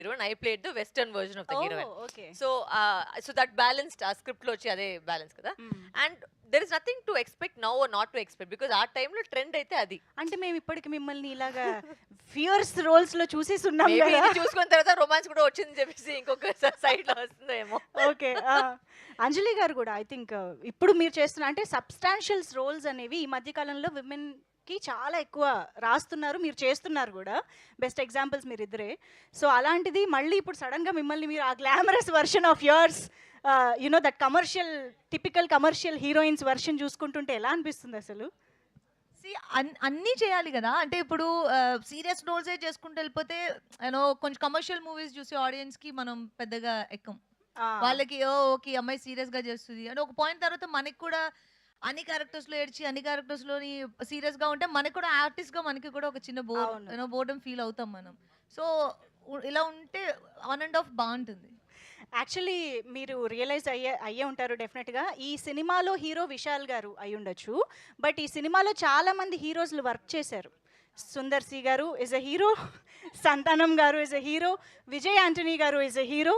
hero and I played the western version of the heroine. Okay. So that balanced ఆ script లో వచ్చి అదే balance కదా. And there is nothing to expect now or not to expect because ఆ time లో trend అయితే అది. అంటే మేము ఇప్పటికి మిమ్మల్ని ఇలాగా ఫియర్స్ రోల్స్ లో చూసేసి ఉన్నాం Maybe కదా. ఇది చూసుకున్న తర్వాత రొమాన్స్ కూడా వచ్చిందని చెప్పేసి ఇంకొక సైడ్ లో వస్తుందేమో. ఓకే. అంజలి గారు కూడా ఐ థింక్ ఇప్పుడు మీరు చేస్తున్న అంటే సబ్స్టాన్షియల్స్ రోల్స్ అనేవి ఈ మధ్య కాలంలో విమెన్ కి చాలా ఎక్కువ రాస్తున్నారు, మీరు చేస్తున్నారు కూడా. బెస్ట్ ఎగ్జాంపుల్స్ మీరు ఇద్దరే. సో అలాంటిది మళ్ళీ ఇప్పుడు సడన్ గా మిమ్మల్ని మీరు ఆ glamorous version of yours you know that commercial typical commercial heroines version చూసుకుంటుంటే ఎలా అనిపిస్తుంది అసలు? అన్నీ చేయాలి కదా. అంటే ఇప్పుడు సీరియస్ రోల్సే చేసుకుంటూ వెళ్ళిపోతే యూనో కొంచెం కమర్షియల్ మూవీస్ చూసి ఆడియన్స్ కి మనం పెద్దగా ఎక్కం. వాళ్ళకి ఓకే అమ్మాయి సీరియస్ గా చేస్తుంది అంటే ఒక పాయింట్ తర్వాత మనకి కూడా అన్ని క్యారెక్టర్స్ లో ఏడ్చి అన్ని క్యారెక్టర్స్ లోని సీరియస్ గా ఉంటే మనకి కూడా ఆర్టిస్ట్ గా మనకి కూడా ఒక చిన్న బోర్డం ఫీల్ అవుతాం మనం. సో ఇలా ఉంటే ఆన్ అండ్ ఆఫ్ బాగుంటుంది. యాక్చువల్లీ మీరు రియలైజ్ అయ్యే ఉంటారు డెఫినెట్గా. ఈ సినిమాలో హీరో విశాల్ గారు అయి ఉండొచ్చు, బట్ ఈ సినిమాలో చాలా మంది హీరోస్లు వర్క్ చేశారు. Sundar C garu is a hero, Santhanam garu is a hero, Vijay Antony garu is a hero.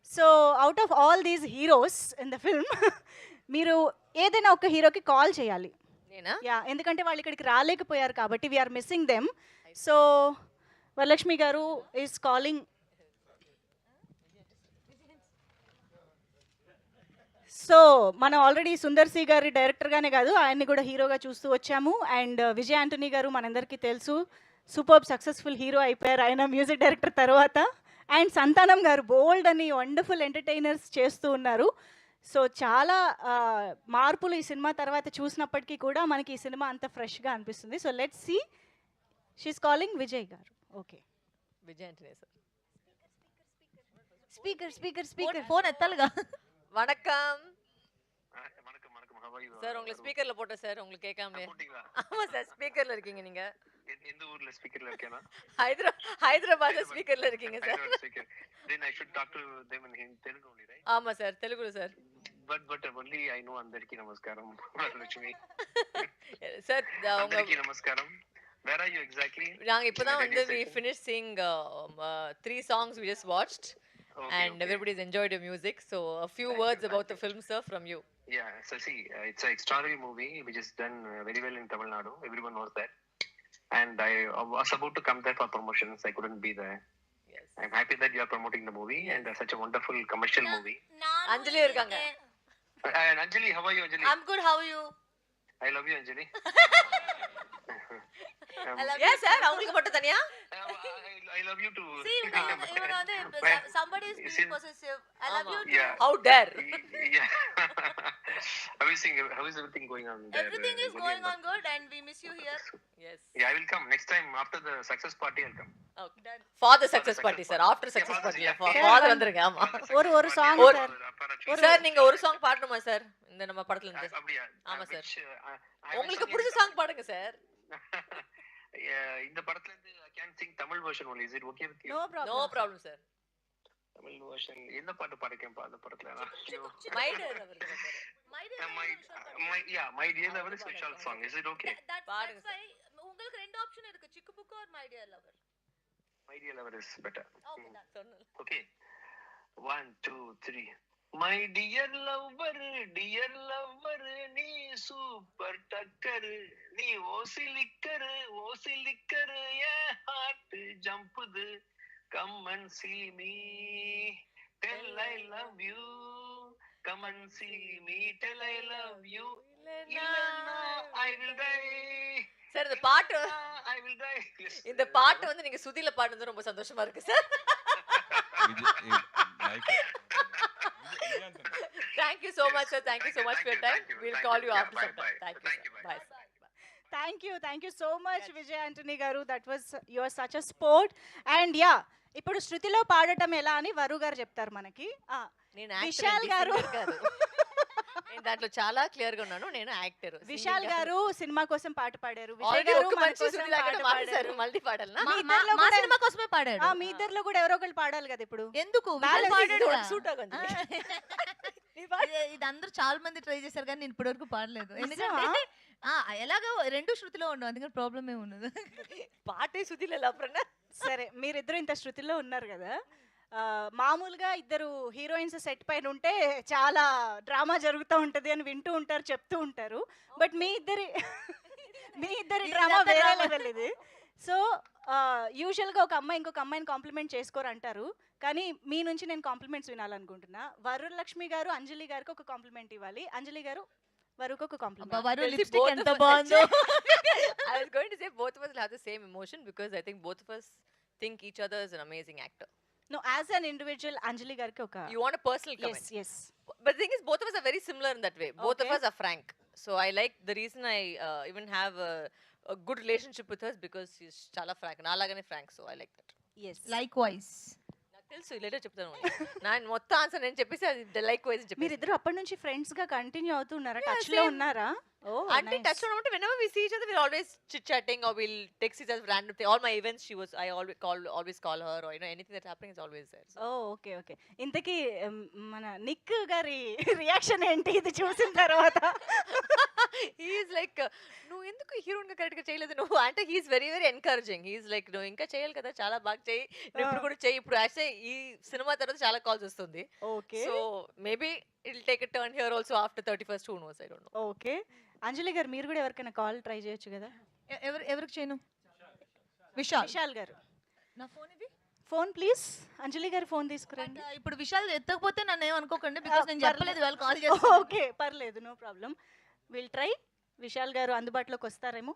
So out of all these heroes in the film మీరు ఏదైనా ఒక హీరోకి కాల్ చేయాలి. యా, ఎందుకంటే వాళ్ళు ఇక్కడికి రాలేకపోయారు కాబట్టి we're missing them. So Varalakshmi garu is calling. So మనం ఆల్రెడీ సుందర్ సి గారి డైరెక్టర్గానే కాదు ఆయన్ని కూడా హీరోగా చూస్తూ వచ్చాము. అండ్ విజయ్ యాంటనీ గారు మనందరికీ తెలుసు, సూపర్ సక్సెస్ఫుల్ హీరో అయిపోయారు ఆయన మ్యూజిక్ డైరెక్టర్ తర్వాత. అండ్ సంతానం గారు బోల్డ్ అని వండర్ఫుల్ ఎంటర్టైనర్స్ చేస్తూ ఉన్నారు. సో చాలా మార్పులు ఈ సినిమా తర్వాత చూసినప్పటికీ కూడా మనకి ఈ సినిమా అంత ఫ్రెష్గా అనిపిస్తుంది. So let's see. She is calling Vijay garu. Okay, Vijay Antony sir. Speaker speaker speaker phone ఎత్తాలిగా. வணக்கம் வணக்கம் how are you சார். உங்களை ஸ்பீக்கர்ல போட்டேன் சார், உங்களுக்கு கேட்காமலே. ஆமா சார், ஸ்பீக்கர்ல இருக்கீங்க நீங்க. எந்த ஊர்ல ஸ்பீக்கர்ல இருக்கேனா? ஹைதராபாத்ல ஸ்பீக்கர்ல இருக்கீங்க sir. then I should talk to them in Telugu only, right? ஆமா சார், தெலுங்குல sir. but only I know అందరికి నమస్కారం లక్ష్మి. சார் అందరికి నమస్కారం. where are you exactly? நாங்க இப்பதான் வந்து we finished seeing 3 songs we just watched. Okay, and everybody's enjoyed your music, so a few words about the film, sir, from you. Yeah, so see, it's an extraordinary movie which is done very well in Tamil Nadu. Everyone knows that. And I was about to come there for promotions. I couldn't be there. Yes. I'm happy that you are promoting the movie and such a wonderful commercial movie. Anjali irukanga. And Anjali, how are you, Anjali? I'm good, how are you? I love you, Anjali. Yes sir, அவங்களுக்கு மட்டும் தனியா. I love you too. See, even somebody is being possessive. I love you too. Yeah. How dare. Yeah. How is everything going on there? Everything is going on good and we miss you here. Yes. Yeah, I will come next time after the success party. I'll come. Okay. For the success party sir, after success party. Father வந்துருங்க. ஆமா. ஒரு song sir. Sir நீங்க ஒரு song பாடணுமா sir இந்த நம்ம படத்துல இருந்து? அப்படியா? ஆமா சார். I உங்களுக்கு பிடிச்ச சாங் பாடுங்க சார். இந்த படத்துல இருந்து I can sing Tamil version only. Is it okay with you? No problem sir. Tamil version என்ன பாட்டு பாடுறேன் அந்த படத்துல? My dear அவருக்கு sir. my dear lover is special song. Is it okay? That's why உங்களுக்கு ரெண்டு ஆப்ஷன் இருக்கு, சிக்கு book or my dear lover. My dear lover is better. Okay, done. Okay. 1 2 3. My dear lover, நீ super டக்கர், நீ ஓசிலிக்கர் ஏ heart ஜம்புது, come and see me, tell I love you, come and see me, tell I love you, இல்லனா I will die. Sir இந்த பாட்டு I will die. இந்த பாட்டு வந்து நீங்க சுதில பாடுறது ரொம்ப சந்தோஷமா இருக்கு sir. Thank you so much sir, thank you so much for your time. We'll call you after some time. Thank you sir. Bye. Thank you so much Vijay Antony garu. That was your such a sport. And yeah, ఇప్పుడు శృతిలో పాడటం ఎలా అని వరు గారు చెప్తారు మనకి. నేను విశాల్ గారు నేను దాంట్లో చాలా క్లియర్ గా ఉన్నాను, నేను యాక్టర్. విశాల్ గారు సినిమా కోసం పాట పాడారు, విజయ్ Already గారు ఒక మన మంచి కోసం సుదిలాగా పాట పాడేశారు. పాడారు. మళ్ళీ పాడాలనా? మీ ఇద్దరిలో మా కూడా- సినిమా కోసమే పాడాడు. మీ ఇద్దరిలో కూడా ఎవరో ఒకరు పాడాలి కదా ఇప్పుడు. ఎందుకు Balance పాడాడు is కదా. సూట్ అవుతుంది. ఇది అందరూ చాలా మంది ట్రై చేశారు కానీ నేను ఇప్పటివరకు పాడలేదు. ఎందుకంటే ఎలాగో రెండు శృతిలో ఉండవు, అందుకని ప్రాబ్లం ఏమి ఉండదు. పాటే సుదిలో ఎలా అప్పుడన్నా. సరే, మీరిద్దరు ఇంత శృతిలో ఉన్నారు కదా, మామూలుగా ఇద్దరు హీరోయిన్స్ సెట్ పైన ఉంటే చాలా డ్రామా జరుగుతూ ఉంటుంది అని వింటూ ఉంటారు, చెప్తూ ఉంటారు. బట్ మీ ఇద్దరి డ్రామా ఇదంతా వేరే drama. లెవెల్ ఇది. సో యూజువల్గా ఒక అమ్మాయి ఇంకొక అమ్మాయిని కాంప్లిమెంట్ చేసుకోరు అంటారు, కానీ మీ నుంచి నేను కాంప్లిమెంట్స్ వినాలనుకుంటున్నా. వరులక్ష్మి గారు అంజలి గారికి ఒక కాంప్లిమెంట్ ఇవ్వాలి, అంజలి గారు వరుకు ఒక కాంప్లిమెంట్. వరు తెలిసి లిప్స్టిక్ both ఎంత of us బాగుందో. I was going to say both of us will have the same emotion because I think both of us think each other is an amazing actor. No, as an individual Anjali గారికి ఒక You want a personal comment? Yes yes. But the thing is, both of us are very similar in that way. Both of Okay. us are frank. So I like the reason I even have a good relationship with her is because she's chala frank. Nalagane frank. So I like that. Yes. Likewise. నాకు తెలుసు later చెప్తాను. నేను మొత్తం answer నేను చెప్పేసి అది like wise చెప్పేసి. మీరిద్దరు అప్పటి నుంచి ఫ్రెండ్స్ గా కంటిన్యూ అవుతున్నారా? Yeah, టచ్ లో same. ఉన్నారా? ఓ అంటే టచ్ లో ఉంటే whenever we see each other we're always chit chatting or we'll text each other random thing. All my events I always call her, or anything that's happening is always there. So. Oh okay okay. ఇంతకీ మన Nick గారి reaction ఏంటి ఇది చూసిన తర్వాత? He's like నువ్వు ఎందుకు heroine గా కరెక్ట్ గా చేయలేదు నువ్వు అంటే he's very very encouraging. He's like నువ్వు ఇంకా చేయాలి కదా, చాలా బాగా చేయి, నువ్వు ఇప్పుడు కూడా చేయి. ఇప్పుడు యాక్చువల్లీ ఈ సినిమా తర్వాత చాలా కాల్స్ వస్తుంది. Okay so maybe it will take a turn here also after 31st, who knows, I don't know. Okay. Anjali garu మీరు కూడా ఎవరికైనా కాల్ ట్రై చేయొచ్చు కదా? ఎవరికి చేయను? విశాల్. విశాల్ గారు నా ఫోన్ ఇది. Phone please. అంజలి గారు ఫోన్ తీసుకురండి. ఇప్పుడు విశాల్ ఎత్తకపోతే నన్ను ఏమనుకోకండి, బికాస్ నేను చెప్పలేదు వాళ్ళు కాల్ చేసి. ఓకే పర్లేదు, no problem. Will try. Vishal garu అందుబాటులోకి వస్తారేమో.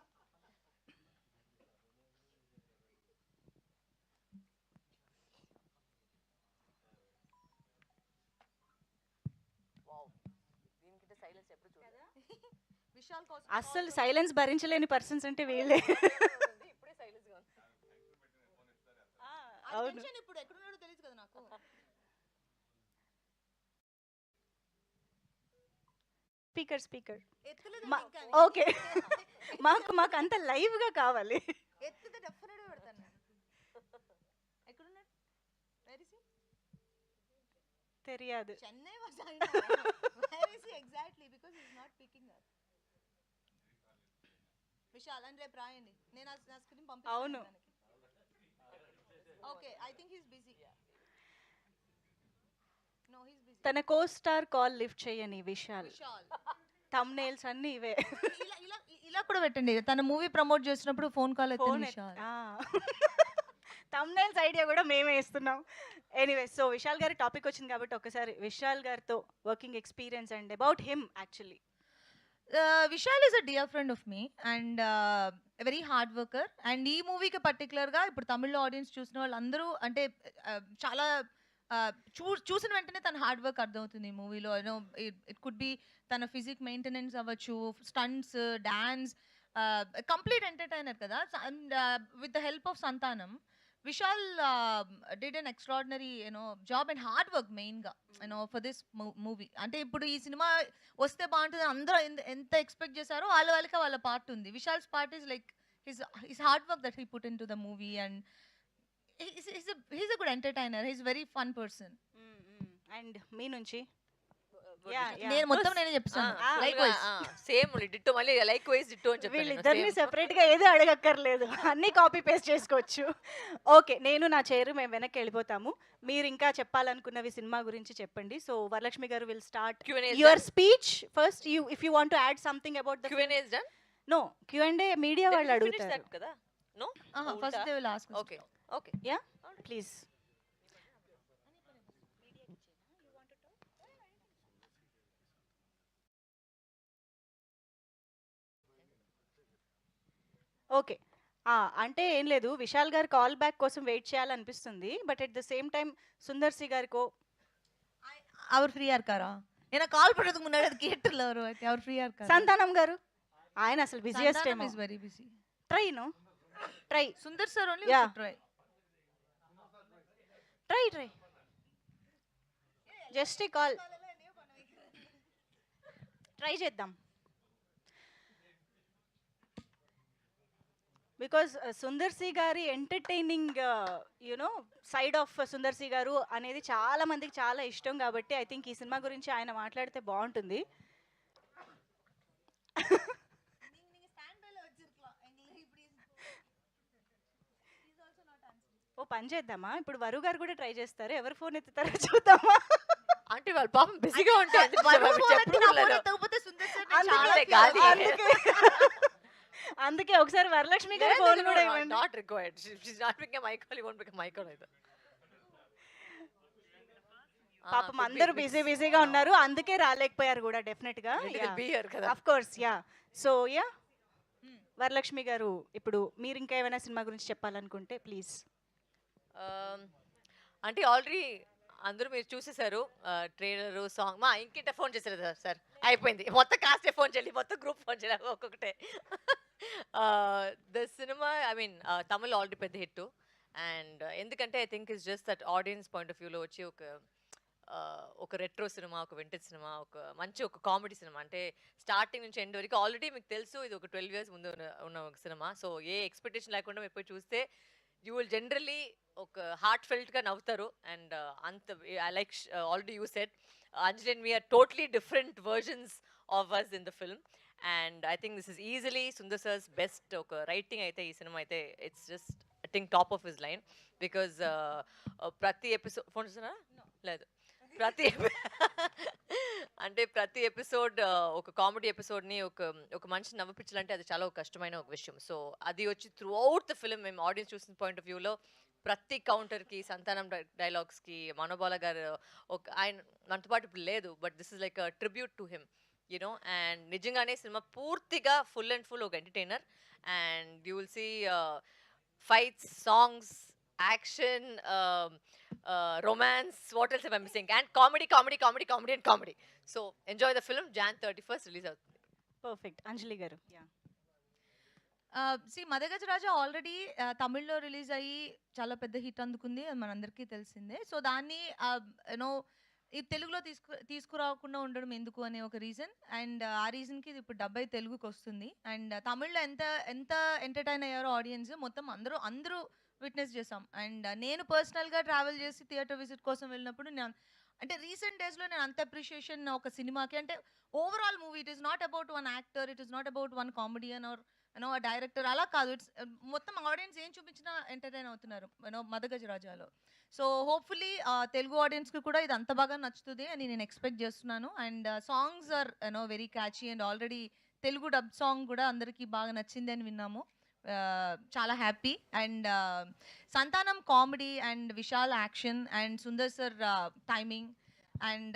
విశాల్ కోసం అస్సలు సైలెన్స్ భరించలేని పర్సన్స్ అంటే వీళ్ళే. ఇప్పుడే సైలెన్స్ గా ఉంది. అవును. ఇప్పుడు ఎక్కడున్నాడో తెలియదు కదా నాకు. స్పీకర్. ఎత్తలేదు ఇంకా. ఓకే. మాకు అంత లైవ్ గా కావాలి. ఎత్తితే డెఫినెట్ గా పెడతాను నేను. ఎక్కడున్నాడు? Where is he? తెలియదు. Chennai was I know. Where is he exactly, because he is not picking up. Vishal అని రేపు రాయండి, నేను నా స్క్రీన్ పంపిస్తాను. అవును. Okay, I think he is busy. No he is busy. తన కో స్టార్ కాల్ లిఫ్ట్ చేయని విశాల్. విశాల్ థంబ్నెయిల్స్ అన్ని ఇవే. ఇలా ఇలా ఇలా కూడా పెట్టండి, తన మూవీ ప్రమోట్ చేసినప్పుడు ఫోన్ కాల్ ఎత్తిన ఫోన్ విశాల్. థంబ్నెయిల్స్ ఐడియా కూడా మేమే ఇస్తున్నాం. ఎనీవే, సో విశాల్ గారి టాపిక్ వచ్చింది కాబట్టి ఒకసారి విశాల్ గారితో working experience and about him actually. Vishal is a dear friend of me and very hard worker. And ఈ మూవీకి పర్టికులర్గా ఇప్పుడు తమిళ్లో ఆడియన్స్ చూసిన వాళ్ళందరూ అంటే చాలా చూసిన వెంటనే తన హార్డ్ వర్క్ అర్థమవుతుంది ఈ మూవీలో. యూనో ఇట్ కుడ్ బి తన ఫిజిక్ మెయింటెనెన్స్ అవ్వచ్చు, స్టంట్స్, డాన్స్, కంప్లీట్ ఎంటర్టైనర్ కదా. And with the help of సంతానం, Vishal did an extraordinary, job and hard work మెయిన్గా, for this movie. అంటే ఇప్పుడు ఈ సినిమా వస్తే బాగుంటుంది అందరూ ఎంత ఎక్స్పెక్ట్ చేశారో వాళ్ళకి వాళ్ళ పార్ట్ ఉంది. Vishal's part is like his hard work that he put in to the movie and he's a good entertainer. He's very fun person. And మీ నుంచి నేను మొత్తం నేనే చెప్తాను. Likewise. సేమ్ డిట్టో, మళ్ళీ లైక్ వైజ్ డిట్టో అని చెప్పాను. వీళ్ళిద్దరిని సెపరేట్ గా ఏదో అడగక్కర్లేదు, అన్ని కాపీ పేస్ట్ చేసుకోవచ్చు. ఓకే, నేను నా చైర్ మేము వెనక్కి వెళ్ళిపోతాము. మీరు ఇంకా చెప్పాలనుకున్నవి సినిమా గురించి చెప్పండి. So Varalakshmi garu will start Q&A is your done? Speech first. If you want to add something about the Q&A is done? No Q&A media వాళ్ళు Then we finish అడుగుతారు that కదా? No? First they will ask us. Okay. Okay. Yeah please. Okay, అంటే ఏం లేదు, Vishal garu call back కోసం wait చేయాలనిపిస్తుంది. But at the same time Sundar C గారికో அவர் ஃப்ரீயா இருக்காரா? ஏன்னா கால் பண்றதுக்கு முன்னாடி அது கேட்டுல அவர் அவர் ஃப்ரீயா இருக்காரா? సంతానం గారు ఆయన అసలు బిజియెస్ట్ Santanam ఏమో. is very busy. Try no try Sundar sir only Yeah. should try. Try just call try చేద్దాం. బికాజ్ సుందర్ సి గారి entertaining side of Sundar C garu అనేది చాలా మందికి చాలా ఇష్టం కాబట్టి ఐ థింక్ ఈ సినిమా గురించి ఆయన మాట్లాడితే బాగుంటుంది. ఓ పని చేద్దామా, ఇప్పుడు వరు గారు కూడా ట్రై చేస్తారు, ఎవరు ఫోన్ ఎత్తుతారో చూద్దామా. అంటే వాళ్ళు పాపం బిజీగా ఉంటారు. అందుకే ఒకసారి వరలక్ష్మి గారి ఫోన్ కూడా ఇవ్వండి. Not required. She's not picking my call, you won't pick my call either. పాపం అందరూ బిజీగా ఉన్నారు, అందుకే రాలేకపోయారు కూడా డెఫినెట్ గా. Of course ya. So ya Varalakshmi garu, ఇప్పుడు మీరు ఇంకా ఏమైనా సినిమా గురించి చెప్పాలనుకుంటే ప్లీజ్. అంటే ఆల్రెడీ అందరూ మీరు చూసేసారు ట్రైలర్ సాంగ్. మా ఇంకింట ఫోన్ చేశారు సార్, అయిపోయింది మొత్తం కాస్టే ఫోన్ చేయాలి, మొత్తం గ్రూప్ ఫోన్ చేయాలి ఒక్కొక్కటే. The cinema I mean Tamil already పెద్ద హిట్. అండ్ ఎందుకంటే I think it's just that audience point of వ్యూలో వచ్చి ఒక రెట్రో సినిమా, ఒక వింటేజ్ సినిమా, ఒక మంచి ఒక కామెడీ సినిమా. అంటే స్టార్టింగ్ నుంచి ఎండ్ వరకు ఆల్రెడీ మీకు తెలుసు ఇది ఒక 12 years ముందు ఉన్న ఒక సినిమా. సో ఏ ఎక్స్పెక్టేషన్ లేకుండా మీరు పోయి చూస్తే యూ విల్ జనరలీ ఒక హార్ట్ ఫెల్ట్గా నవ్వుతారు. అండ్ అంత I like already you said Anjali and we're totally different versions of us in the film. And I think this is easily Sundar sir's best ఒక writing అయితే ఈ సినిమా అయితే. It's just I think top of his line. Because ప్రతి episode phone చూస్తున్నారా లేదు, అంటే ప్రతి episode ఒక కామెడీ ఎపిసోడ్ని ఒక మంచి నవ్వుపించాలంటే అది చాలా కష్టమైన ఒక విషయం. సో అది వచ్చి త్రూ అవుట్ ద ఫిల్మ్ మేము ఆడియన్స్ చూసిన పాయింట్ ఆఫ్ వ్యూలో ప్రతి కౌంటర్కి, సంతానం డైలాగ్స్కి, మనోబాల గారు ఆయన మనతో పాటు ఇప్పుడు లేదు, but this is like tribute to him you. Know నిజంగానే సినిమా పూర్తిగా ఫుల్ అండ్ ఫుల్ ఒక entertainer. And you will see fights, songs, action, romance, what else am I missing? And comedy and comedy. So enjoy the film. Jan 31st release అవుతుంది. Perfect. అంజలి గారు. మదగజ రాజా already తమిళ్లో release అయ్యి చాలా పెద్ద hit అందుకుంది, అది మనందరికీ తెలిసిందే. సో దాన్ని యూనో ఈ తెలుగులో తీసుకురాకుండా ఉండడం ఎందుకు అనే ఒక రీజన్. అండ్ ఆ రీజన్కి ఇది ఇప్పుడు డబ్బై తెలుగుకి వస్తుంది. అండ్ తమిళ్లో ఎంత ఎంటర్టైన్ అయ్యారో ఆడియన్స్ మొత్తం అందరూ విట్నెస్ చేసాం. అండ్ నేను పర్సనల్గా ట్రావెల్ చేసి థియేటర్ విజిట్ కోసం వెళ్ళినప్పుడు నేను అంటే రీసెంట్ డేస్లో నేను అంత అప్రిషియేషన్ ఒక సినిమాకి, అంటే overall movie it is not about one actor, it is not about one comedian or you know director, అలా కాదు. ఇట్స్ మొత్తం ఆడియన్స్ ఏం చూపించినా ఎంటర్టైన్ అవుతున్నారు యూనో మదగజ రాజాలో. సో హోప్ఫుల్లీ తెలుగు ఆడియన్స్కి కూడా ఇది అంత బాగా నచ్చుతుంది అని నేను ఎక్స్పెక్ట్ చేస్తున్నాను. And songs are you know very catchy and already Telugu dub song కూడా అందరికీ బాగా నచ్చింది అని విన్నాము. చాలా happy. And Santhanam comedy and Vishal action and Sundar sir timing and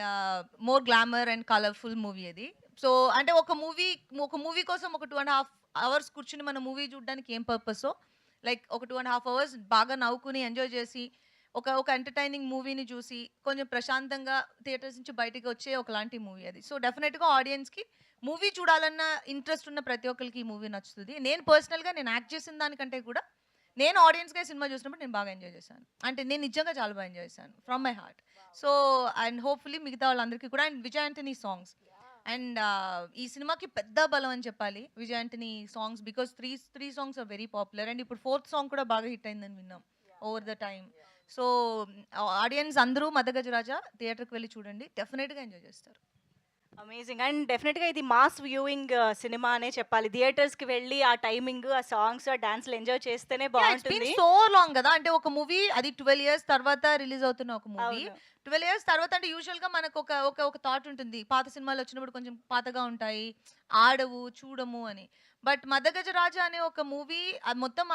more glamour and colourful movie అది. సో అంటే ఒక మూవీ కోసం ఒక 2.5 hours కూర్చుని మన మూవీ చూడడానికి ఏం పర్పసో, లైక్ ఒక 2.5 hours బాగా నవ్వుకుని ఎంజాయ్ చేసి ఒక ఎంటర్టైనింగ్ మూవీని చూసి కొంచెం ప్రశాంతంగా థియేటర్స్ నుంచి బయటకు వచ్చే ఒకలాంటి మూవీ అది. సో డెఫినెట్గా ఆడియన్స్కి మూవీ చూడాలన్న ఇంట్రెస్ట్ ఉన్న ప్రతి ఒక్కరికి ఈ మూవీ నచ్చుతుంది. నేను పర్సనల్గా నేను యాక్ట్ చేసిన దానికంటే కూడా నేను ఆడియన్స్గా సినిమా చూసినప్పుడు నేను బాగా ఎంజాయ్ చేశాను. అంటే నేను నిజంగా చాలా బాగా ఎంజాయ్ చేశాను from my heart. So and hopefully మిగతా వాళ్ళందరికీ కూడా. And Vijay Antony songs and ఈ సినిమాకి పెద్ద బలం అని చెప్పాలి Vijay Antony songs, because three songs are very popular. And ఇప్పుడు 4th సాంగ్ కూడా బాగా హిట్ అయిందని విన్నాం over the time. So audience అందరూ మదగజ రాజా థియేటర్కి వెళ్ళి చూడండి, డెఫినెట్గా ఎంజాయ్ చేస్తారు. అమేజింగ్. అండ్ డెఫినెట్గా ఇది మాస్ వ్యూయింగ్ సినిమా అనే చెప్పాలి. థియేటర్స్కి వెళ్ళి ఆ టైమింగ్, ఆ సాంగ్స్, ఆ డాన్స్లు ఎంజాయ్ చేస్తేనే బాగుంటుంది. సో లాంగ్ కదా, అంటే ఒక మూవీ అది 12 years తర్వాత రిలీజ్ అవుతున్న ఒక మూవీ. 12 years తర్వాత అంటే యూజువల్గా మనకు ఒక థాట్ ఉంటుంది, పాత సినిమాలు వచ్చినప్పుడు కొంచెం పాతగా ఉంటాయి, ఆడవు చూడము అని. బట్ మదగజ రాజా అనే ఒక మూవీ మొత్తం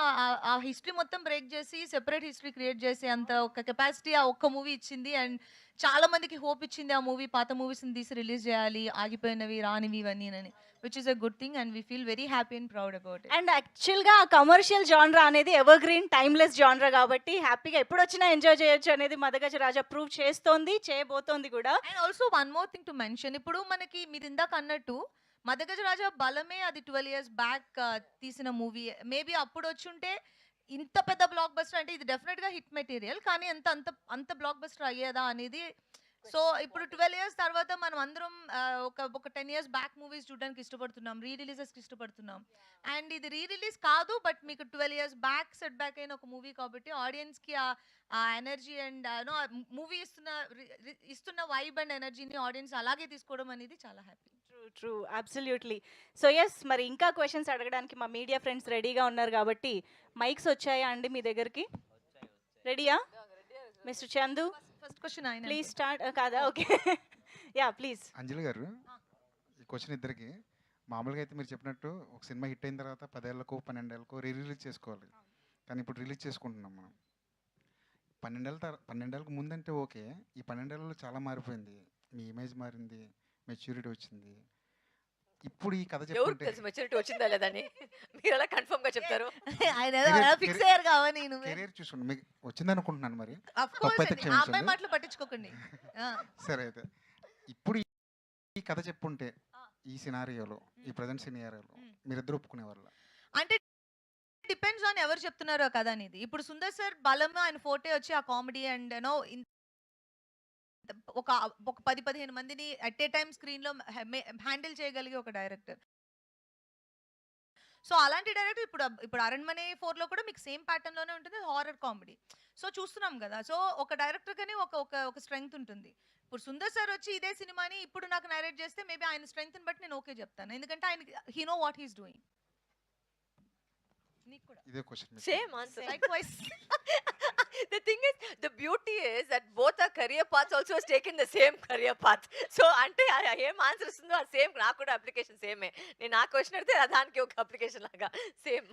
ఆ హిస్టరీ మొత్తం బ్రేక్ చేసి సెపరేట్ హిస్టరీ క్రియేట్ చేసే అంత ఒక కెపాసిటీ ఆ ఒక్క మూవీ ఇచ్చింది. అండ్ చాలా మందికి హోప్ ఇచ్చింది ఆ మూవీ, పాత మూవీస్ని తీసి రిలీజ్ చేయాలి, ఆగిపోయినవి రానివి ఇవన్నీ అని, which is a good thing. And we feel very happy and proud about it. And యాక్చువల్గా కమర్షియల్ జాన్రా అనేది ఎవర్ గ్రీన్ టైమ్లెస్ జాన్రా కాబట్టి హ్యాపీగా ఎప్పుడు వచ్చినా ఎంజాయ్ చేయొచ్చు అనేది మదగజ రాజా ప్రూవ్ చేస్తోంది, చేయబోతోంది కూడా. And also one more thing to mention, ఇప్పుడు మనకి మీరు ఇందాక అన్నట్టు మదగజ రాజా బలమే అది 12 years బ్యాక్ తీసిన మూవీ. మేబీ అప్పుడు వచ్చుంటే ఇంత పెద్ద బ్లాక్ బస్టర్, అంటే ఇది డెఫినెట్గా హిట్ మెటీరియల్, కానీ అంత బ్లాక్ బస్టర్ అయ్యేదా అనేది. సో ఇప్పుడు 12 years తర్వాత మనం అందరం ఒక 10 years బ్యాక్ మూవీస్ చూడడానికి ఇష్టపడుతున్నాం, రిలీజెస్కి ఇష్టపడుతున్నాం. అండ్ ఇది రిలీజ్ కాదు, బట్ మీకు 12 years బ్యాక్ సెట్ బ్యాక్ అయిన ఒక మూవీ కాబట్టి ఆడియన్స్కి ఆ ఎనర్జీ అండ్ మూవీ ఇస్తున్న వైబ్ అండ్ ఎనర్జీని ఆడియన్స్ అలాగే తీసుకోవడం అనేది చాలా happy. True, absolutely. So yes, మరి ఇంకా క్వశ్చన్స్ అడగడానికి మా మీడియా ఫ్రెండ్స్ రెడీగా ఉన్నారు కాబట్టి మైక్స్ వచ్చాయా అండి మీ దగ్గరికి? రెడీయా మిస్టర్ చందు? ఫస్ట్ క్వశ్చన్ ఆయన ప్లీజ్ స్టార్ట్. కాదా? Okay. Yeah please. Anjali garu, ఈ క్వశ్చన్ ఇద్దరికి. మామూలుగా అయితే మీరు చెప్పినట్టు ఒక సినిమా హిట్ అయిన తర్వాత 10 ఏళ్ళకో 12 ఏళ్ళకో రిలీజ్ చేసుకోవాలి. కానీ ఇప్పుడు రిలీజ్ చేసుకుంటున్నాం మనం. 12 ఏళ్ళకు ముందంటే ఓకే. ఈ 12 ఏళ్ళలో చాలా మారిపోయింది. మీ ఇమేజ్ మారింది, మెచ్యూరిటీ వచ్చింది. ఇప్పుడు ఈ కథ ఎవరికి చెప్పుకుంటే తెలుసు మెచ్యూరిటీ వచ్చిందా లేదని? మీరు ఎలా కన్ఫర్మ్ గా చెప్తారు? ఆయన ఏదో అలా ఫిక్స్ అయ్యారు కావని నువ్వే. కెరీర్ చూసుకోండి, మీకు వచ్చింది అనుకుంటున్నాను. మరి Of course తప్పైతే అండి. ఆ అమ్మాయి క్షమించండి. మాటలు పట్టించుకోకండి. సరే అయితే ఇప్పుడు ఈ కథ చెప్పుంటే ఈ సినారియోలో, ఈ ప్రజెంట్ సినారియోలో మీరిద్దరు ఒప్పుకునేవాళ్ళ? అంటే డిపెండ్స్ ఆన్ ఎవరు చెప్తున్నారో కదా అనేది. ఇప్పుడు సుందర్ సార్ బలం ఆయన ఫోర్టే వచ్చి ఆ కామెడీ అండ్ నో ఒక ఒక 10-15 మందిని అట్ ఏ టైం స్క్రీన్ లో హ్యాండిల్ చేయగలిగే ఒక డైరెక్టర్. సో అలాంటి డైరెక్టర్ ఇప్పుడు అరణ్మనే 4 లో కూడా మీకు సేమ్ ప్యాటర్న్ లోనే ఉంటుంది, హారర్ కామెడీ. సో చూస్తున్నాం కదా. సో ఒక డైరెక్టర్ కని ఒక స్ట్రెంగ్త్ ఉంటుంది. ఇప్పుడు సుందర్ సార్ వచ్చి ఇదే సినిమాని ఇప్పుడు నాకు నరేట్ చేస్తే మేబీ ఆయన స్ట్రెంగ్త్ బట్టి నేను ఓకే చెప్తాను. ఎందుకంటే ఆయన he know what he's doing. నీకు కూడా ఇదే question. Same answer. likewise. The thing is, the beauty is that both our career paths also has taken the same career path. So అంటే ఏం ఆన్సర్ ఇస్తుందో ఆ సేమ్ నాకు కూడా అప్లికేషన్ సేమే. నేను ఆ క్వశ్చన్ అడితే దానికి ఒక అప్లికేషన్ లాగా సేమ్.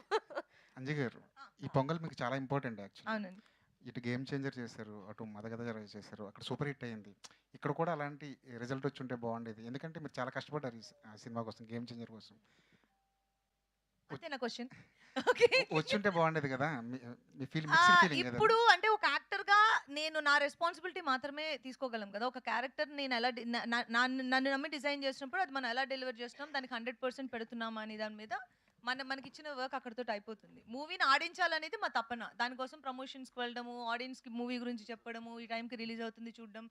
అంజలి గారు, ఈ పొంగల్ మీకు చాలా ఇంపార్టెంట్ యాక్చువల్లీ. అవునండి. ఇటు గేమ్ చేంజర్ చేశారు, అటు మదగద చేశారు, అక్కడ సూపర్ హిట్ అయింది. ఇక్కడ కూడా అలాంటి రిజల్ట్ వచ్చి ఉంటే బాగుండేది. ఎందుకంటే మీరు చాలా కష్టపడ్డారు ఈ సినిమా కోసం, గేమ్ చేంజర్ కోసం. అంతేనా క్వశ్చన్? ఓకే. వచ్చి ఉంటే బాగుండేది కదా. మీ ఫీల్ మిక్స్డ్ ఫీలింగ్ కదా. ఇప్పుడు అంటే ఒక యాక్టర్ గా నేను నా రెస్పాన్సిబిలిటీ మాత్రమే తీసుకోగలం కదా. ఒక క్యారెక్టర్ నేను ఎలా నన్ను నమ్మి డిజైన్ చేసినప్పుడు అది మనం ఎలా డెలివర్ చేస్తున్నాం, దానికి 100% పెడుతున్నామా అనే దాని మీద మనకి ఇచ్చిన వర్క్ అక్కడితో అయిపోతుంది. మూవీని ఆడించాలనేది మా తపన. దానికోసం ప్రమోషన్స్కి వెళ్ళడము, ఆడియన్స్కి మూవీ గురించి చెప్పడము, ఈ టైంకి రిలీజ్ అవుతుంది చూడడం,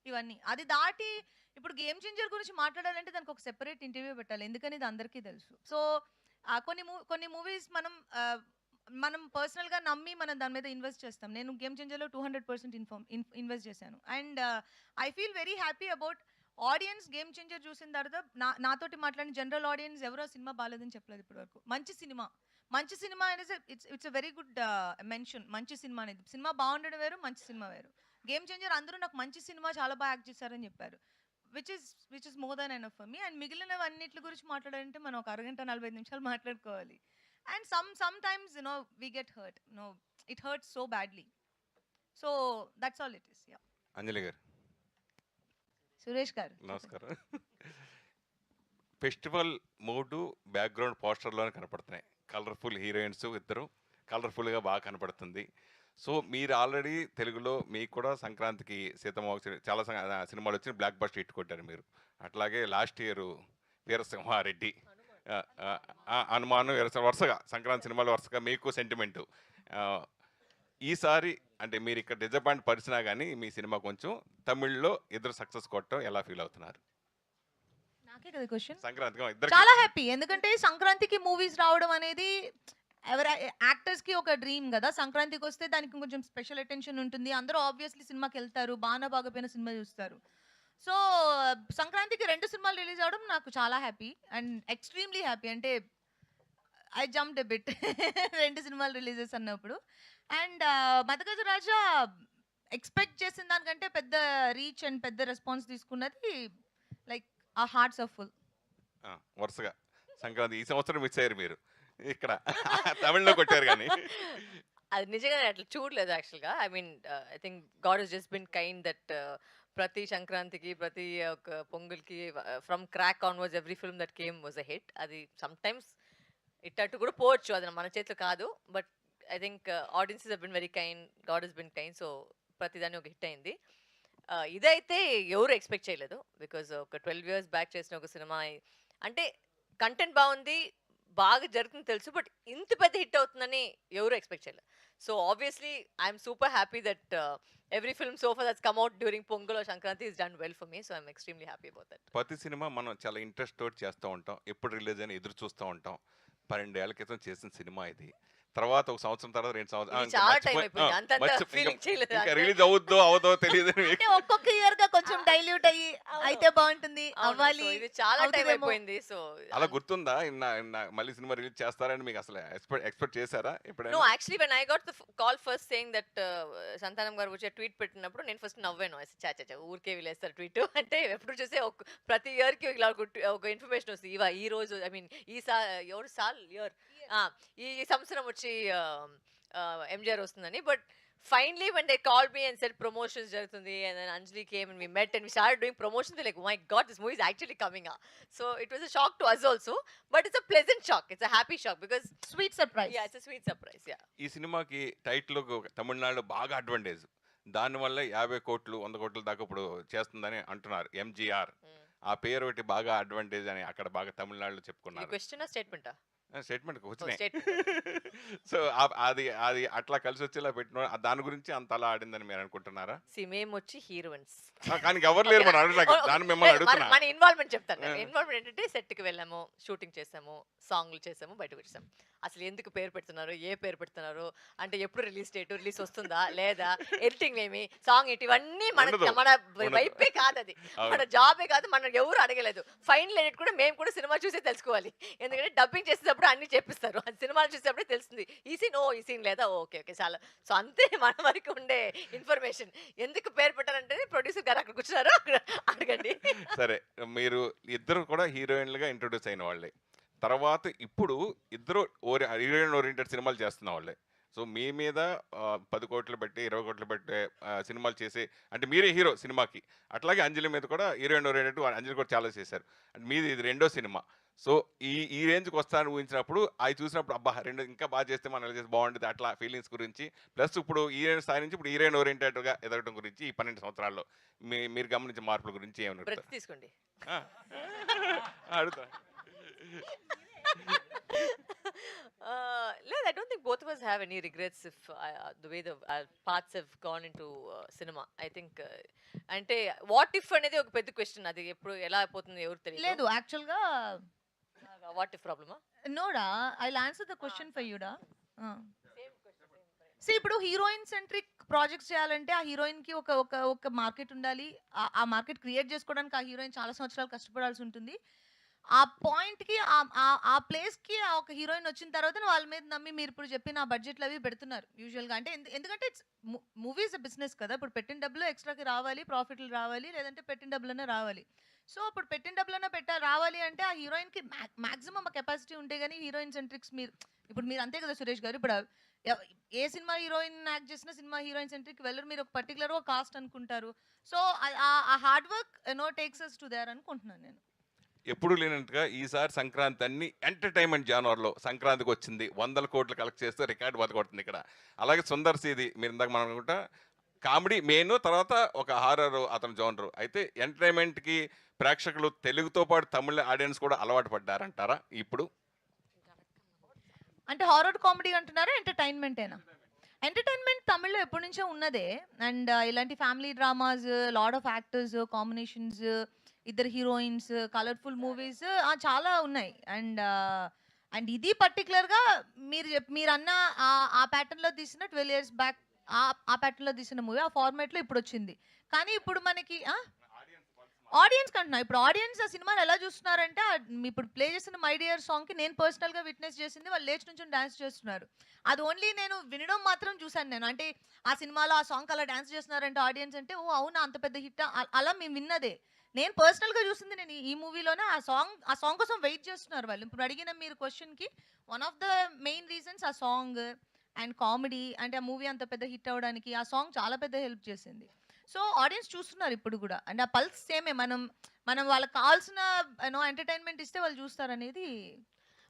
ఇవన్నీ. అది దాటి ఇప్పుడు గేమ్ చేంజర్ గురించి మాట్లాడాలంటే దానికి ఒక సెపరేట్ ఇంటర్వ్యూ పెట్టాలి. ఎందుకని ఇది అందరికీ తెలుసు. సో కొన్ని మూవీస్ మనం పర్సనల్గా నమ్మి మనం దాని మీద ఇన్వెస్ట్ చేస్తాం. నేను గేమ్ చేంజర్లో 200% ఇన్వెస్ట్ చేశాను. And I feel very happy about audience game changer చూసిన తర్వాత నాతోటి మాట్లాడిన జనరల్ ఆడియన్స్ ఎవరో సినిమా బాగాలేదని చెప్పలేదు ఇప్పటి వరకు. మంచి సినిమా అనేది it's a very good mention. మంచి సినిమా అనేది, సినిమా బాగుండడం వేరు, మంచి సినిమా వేరు. గేమ్ చేంజర్ అందరూ నాకు మంచి సినిమా చాలా బాగా యాక్ట్ చేశారని చెప్పారు. Which is more than enough for me. And మిగిలినవన్నిటి గురించి మాట్లాడాలంటే మనం ఒక అరగంట 45 నిమిషాలు మాట్లాడుకోవాలి. And sometimes we get hurt. It hurts so badly. So that's all it is. Yeah. Anjali garu Suresh గారు నమస్కారం. ఫెస్టివల్ మూడు బ్యాక్గ్రౌండ్ పోస్టర్లోనే కనపడుతున్నాయి. కలర్ఫుల్ హీరోయిన్స్ ఇద్దరు, కలర్ఫుల్గా బాగా కనపడుతుంది. సో మీరు ఆల్రెడీ తెలుగులో మీకు కూడా సంక్రాంతికి సీతమ్మ చాలా సినిమాలు వచ్చి బ్లాక్ బస్టర్ హిట్ కొట్టారు మీరు. అట్లాగే లాస్ట్ ఇయర్ వీరసింహారెడ్డి, హనుమాను, వరుసగా సంక్రాంతి సినిమాలు వరుసగా మీకు సెంటిమెంటు. ఈసారి అంటే మీరు ఇక్కడ డిజపాయింట్ పరిచినా కానీ మీ సినిమా కొంచెం తమిళ్లో ఇద్దరు సక్సెస్ కొట్టడం ఎలా ఫీల్ అవుతున్నారు? నాకే కదా క్వశ్చన్. సంక్రాంతికి ఇద్దరు చాలా హ్యాపీ. ఎందుకంటే సంక్రాంతికి మూవీస్ రావడం అనేది యాక్టర్స్ కి ఒక డ్రీమ్ కదా. సంక్రాంతికి వస్తే దానికి కొంచెం స్పెషల్ అటెన్షన్ ఉంటుంది. అందరూ ఆబ్వియస్లీ సినిమాకి వెళ్తారు, బాగాపోయిన సినిమా చూస్తారు. సో సంక్రాంతికి 2 సినిమాలు రిలీజ్ అవడం నాకు చాలా హ్యాపీ అండ్ ఎక్స్ట్రీమ్లీ హ్యాపీ. అంటే ఐ జంప్డ్ ఎ బిట్ 2 సినిమాలు రిలీజెస్ అన్నప్పుడు. అండ్ మదగజ రాజా ఎక్స్పెక్ట్ చేసిన దానికంటే పెద్ద రీచ్ అండ్ పెద్ద రెస్పాన్స్ తీసుకున్నది. లైక్ ఆ హార్ట్స్ ఆర్ ఫుల్. వరుసగా సంక్రాంతి ఈ సంవత్సరం మిస్ అయ్యారు మీరు, ఇక్కడ తమిళ్లో కొట్టారు కానీ. అది నిజంగా అట్లా చూడలేదు యాక్చువల్గా. I mean I think God has just been kind that ప్రతి సంక్రాంతికి ప్రతి ఒక పొంగల్కి from Krack onwards every film that came was a hit. అది సమ్ టైమ్స్ ఇట్టట్టు కూడా పోవచ్చు, అది మన చేతిలో కాదు. But I think audiences have been very kind, God has been kind. So ప్రతిదాన్ని ఒక హిట్ అయింది. ఇదైతే ఎవరు ఎక్స్పెక్ట్ చేయలేదు. బికాజ్ ఒక 12 years బ్యాక్ చేసిన ఒక సినిమా అంటే కంటెంట్ బాగుంది, బాగా జరుగుతుంది తెలుసు, బట్ ఇంత పెద్ద హిట్ అవుతుందని ఎవరు ఎక్స్పెక్ట్ చేయలేదు. So obviously I'm super happy that every film so far that's come out during Pongal or Sankranti is done well for me. So I'm extremely happy about that. ప్రతి సినిమా మనం చాలా ఇంట్రెస్ట్ తోటి చేస్తూ ఉంటాం, ఎప్పుడు రిలీజ్ అని ఎదురు చూస్తూ ఉంటాం. 12 ఏళ్ల క్రితం చేసిన సినిమా ఇది. తర్వాత ఒక సంవత్సరం తర్వాత 2 సంవత్సరాలు చాలా టైం అయిపోయింది, అంత ఫీలింగ్ చేయలేదు. రిలీజ్ అవుద్దో అవదో తెలియదు. ఒక్కొక్క ఇయర్ గా కొంచెం డైల్యూట్ అయ్యి అయితే బాగుంటుంది, అవ్వాలి, ఇది చాలా టైం అవుతుందేమో. అయిపోయింది. సో అలా గుర్తుందా మళ్ళీ సినిమా రిలీజ్ చేస్తారని మీకు అసలు ఎక్స్పెక్ట్ చేశారా నో ఎప్పుడైనా? Actually when I got the call first saying that సంతానం గారు వచ్చే ట్వీట్ పెట్టినప్పుడు నేను ఫస్ట్ నవ్వాను. చా ఊరికే వీలేస్తారు ట్వీట్ అంటే ఎప్పుడు చూసే ప్రతి ఇయర్ కి ఇలా ఒక ఇన్ఫర్మేషన్ వస్తుంది. ఈ రోజు ఐ మీన్ ఇయర్ ఈ సంవత్సరం వచ్చి ఎంజిఆర్ వస్తుందని. But finally when they called me and said promotions జరుగుతుంది and then Anjali came and we met and we started doing promotions, they're like, oh my god, this movie is actually coming up. So it was a shock to us also, but it's a pleasant shock, it's a happy shock because sweet surprise. yeah, it's a sweet surprise. Yeah, ఈ సినిమాకి title తమిళనాడులో బాగా advantage, దానివల్ల 50 కోట్లు 100 కోట్ల దాకా ఇప్పుడు చేస్తుందని అంటున్నారు. ఎంజీఆర్ ఆ పేరు ఒకటి బాగా అడ్వాంటేజ్ అని అక్కడ బాగా తమిళనాడులో చెప్పుకున్నారు. క్వశ్చన్ స్టేట్మెంట్ స్టేట్మెంట్ వచ్చినాయి. statement. సో అది అది అట్లా కలిసి వచ్చేలా పెట్టిన దాని గురించి అంత అలా ఆడిందని మీరు అనుకుంటున్నారా? మేము వచ్చి హీరోయిన్స్, కానీ ఎవరు లేరు మనం అడగడానికి, దాన్ని మిమ్మల్ని అడుగుతున్నా. మన ఇన్వాల్వ్మెంట్ చెప్తాను. Yeah. ఇన్వాల్వ్మెంట్ ఏంటంటే సెట్ కి వెళ్ళాము, షూటింగ్ చేసాము, సాంగ్లు చేసాము, బయటకు వచ్చాము. అసలు ఎందుకు పేరు పెడుతున్నారు, ఏ పేరు పెడుతున్నారు అంటే ఎప్పుడు రిలీజ్ వస్తుందా లేదా, ఎడిటింగ్ ఏమి, సాంగ్ ఏంటి, ఇవన్నీ ఉండదు. మన వైపే కాదు, అది అవును. మన జాబే కాదు, మన ఎవరు అడగలేదు. ఫైనల్ ఎడిట్ కూడా మేము కూడా సినిమా చూసే తెలుసుకోవాలి, ఎందుకంటే డబ్బింగ్ చేసేటప్పుడు అన్ని చెప్పిస్తారు, అది సినిమాలు చూసేటప్పుడే తెలుస్తుంది. ఈ సీన్ లేదా, ఓకే చాలా. సో అంతే మన వరకు ఉండే ఇన్ఫర్మేషన్. ఎందుకు పేరు పెట్టారంటే ప్రొడ్యూసర్ గారు అక్కడ కూర్చున్నారు, అక్కడ అడగండి. సరే, మీరు ఇద్దరు కూడా హీరోయిన్లుగా ఇంట్రొడ్యూస్ అయిన వాళ్ళే, తర్వాత ఇప్పుడు ఇద్దరు హీరోయిన్ ఓరియంటెడ్ సినిమాలు చేస్తున్న వాళ్ళే. సో మీ మీద 10 కోట్లు పెట్టి 20 కోట్లు పెట్టి సినిమాలు చేసి, అంటే మీరే హీరో సినిమాకి. అట్లాగే అంజలి మీద కూడా హీరోయిన్ ఓరియంటెడ్ అంజలి కూడా చాలా చేశారు. అంటే మీది ఇది 2వ సినిమా. సో ఈ రేంజ్కి వస్తానని ఊహించినప్పుడు అవి చూసినప్పుడు అబ్బా ఇంకా బాగా చేస్తే మనం ఎలా చేస్తే బాగుంటుంది అట్లా ఫీలింగ్స్ గురించి, ప్లస్ ఇప్పుడు హీరోయిన్ స్థాయి నుంచి ఇప్పుడు హీరోయిన్ ఓరియంటెడ్గా ఎదగడం గురించి ఈ 12 సంవత్సరాల్లో మీరు గమనించిన మార్పుల గురించి ఏమన్నా బ్రెత్ తీసుకోండి. అడుగుతా. లేదు, I don't think both of us have any regrets if the way our paths have gone into cinema. I think అంటే వాట్ ఇఫ్ అనేది ఒక పెద్ద క్వశ్చన్, అది ఎప్పుడు ఎలా అయిపోతుంది ఎవరు తెలియదు. లేదు యాక్చువల్గా వాట్ ఇఫ్ ప్రాబ్లమా? నోడా, I answer the question for యూడా. సో ఇప్పుడు హీరోయిన్ సెంట్రిక్ ప్రాజెక్ట్స్ చేయాలంటే ఆ హీరోయిన్ కి ఒక మార్కెట్ ఉండాలి. ఆ మార్కెట్ క్రియేట్ చేసుకోవడానికి ఆ హీరోయిన్ చాలా సంవత్సరాలు కష్టపడాల్సి ఉంటుంది. ఆ పాయింట్ కి ఆ ప్లేస్ కి ఒక హీరోయిన్ వచ్చిన తర్వాత వాళ్ళ మీద నమ్మి మీరు ఇప్పుడు చెప్పిన ఆ బడ్జెట్లు అవి పెడుతున్నారు యూజువల్ గా. అంటే ఎందుకంటే మూవీస్ బిజినెస్ కదా, ఇప్పుడు పెట్టిన డబ్బులు ఎక్స్ట్రాకి రావాలి, ప్రాఫిట్లు రావాలి, లేదంటే పెట్టిన డబ్బులనే రావాలి. సో ఇప్పుడు పెట్టిన డబ్బులన్నా రావాలి అంటే ఆ హీరోయిన్ కి మాక్సిమం కెపాసిటీ ఉంటే కానీ హీరోయిన్ సెంట్రిక్స్ మీరు అంతే కదా సురేష్ గారు. ఇప్పుడు ఏ సినిమా హీరోయిన్ యాక్ట్ చేసినా సినిమా హీరోయిన్ సెంట్రిక్ వెళ్ళరు, మీరు ఒక పర్టికులర్ కాస్ట్ అనుకుంటారు. సో ఆ hard work takes us to there అనుకుంటున్నాను నేను. ఎప్పుడు లేనట్టుగా ఈసారి సంక్రాంతి అన్ని ఎంటర్టైన్మెంట్ జానర్లో సంక్రాంతికి వచ్చింది, 100 కోట్లు కలెక్ట్ చేస్తే రికార్డు బతకొడుతుంది ఇక్కడ. అలాగే సుందర్ సీది మీరు ఇందాక మనం అనుకుంటా కామెడీ మెయిన్, తర్వాత ఒక హారర్ అతను జోనరు. అయితే ఎంటర్టైన్మెంట్కి ప్రేక్షకులు తెలుగుతో పాటు తమిళ ఆడియన్స్ కూడా అలవాటు పడ్డారంటారా ఇప్పుడు? అంటే హారర్ కామెడీ అంటున్నారా, ఎంటర్టైన్మెంటేనా? ఎంటర్టైన్మెంట్ తమిళ్లో ఎప్పటి నుంచో ఉన్నదే. అండ్ ఇలాంటి family dramas, lot of actors, combinations, ఇద్దరు హీరోయిన్స్, కలర్ఫుల్ మూవీస్ చాలా ఉన్నాయి. అండ్ ఇది పర్టికులర్గా మీరు అన్న ఆ ప్యాటర్న్లో తీసిన 12 years బ్యాక్ ఆ ప్యాటర్న్లో తీసిన మూవీ ఆ ఫార్మాట్లో ఇప్పుడు వచ్చింది. కానీ ఇప్పుడు మనకి ఆడియన్స్ కంటున్నా, ఇప్పుడు ఆడియన్స్ ఆ సినిమాని ఎలా చూస్తున్నారంటే ఇప్పుడు ప్లే చేసిన మై డియర్ సాంగ్కి నేను పర్సనల్గా విట్నెస్ చేసింది, వాళ్ళు లేచి నుంచి డాన్స్ చేస్తున్నారు. అది ఓన్లీ నేను వినడం మాత్రం చూశాను నేను. అంటే ఆ సినిమాలో ఆ సాంగ్ అలా డాన్స్ చేస్తున్నారంటే ఆడియన్స్ అంటే ఓ అవునా అంత పెద్ద హిట్ అలా మేము విన్నదే. నేను పర్సనల్గా చూసింది నేను ఈ మూవీలోనే ఆ సాంగ్ కోసం వెయిట్ చేస్తున్నారు వాళ్ళు. ఇప్పుడు అడిగిన మీరు క్వశ్చన్కి one of the main reasons ఆ సాంగ్ అండ్ కామెడీ. అంటే ఆ మూవీ అంత పెద్ద హిట్ అవ్వడానికి ఆ సాంగ్ చాలా పెద్ద హెల్ప్ చేసింది. సో ఆడియన్స్ చూస్తున్నారు ఇప్పుడు కూడా. అండ్ ఆ పల్స్ సేమే, మనం వాళ్ళకి కావాల్సిన ఎంటర్టైన్మెంట్ ఇస్తే వాళ్ళు చూస్తారు అనేది.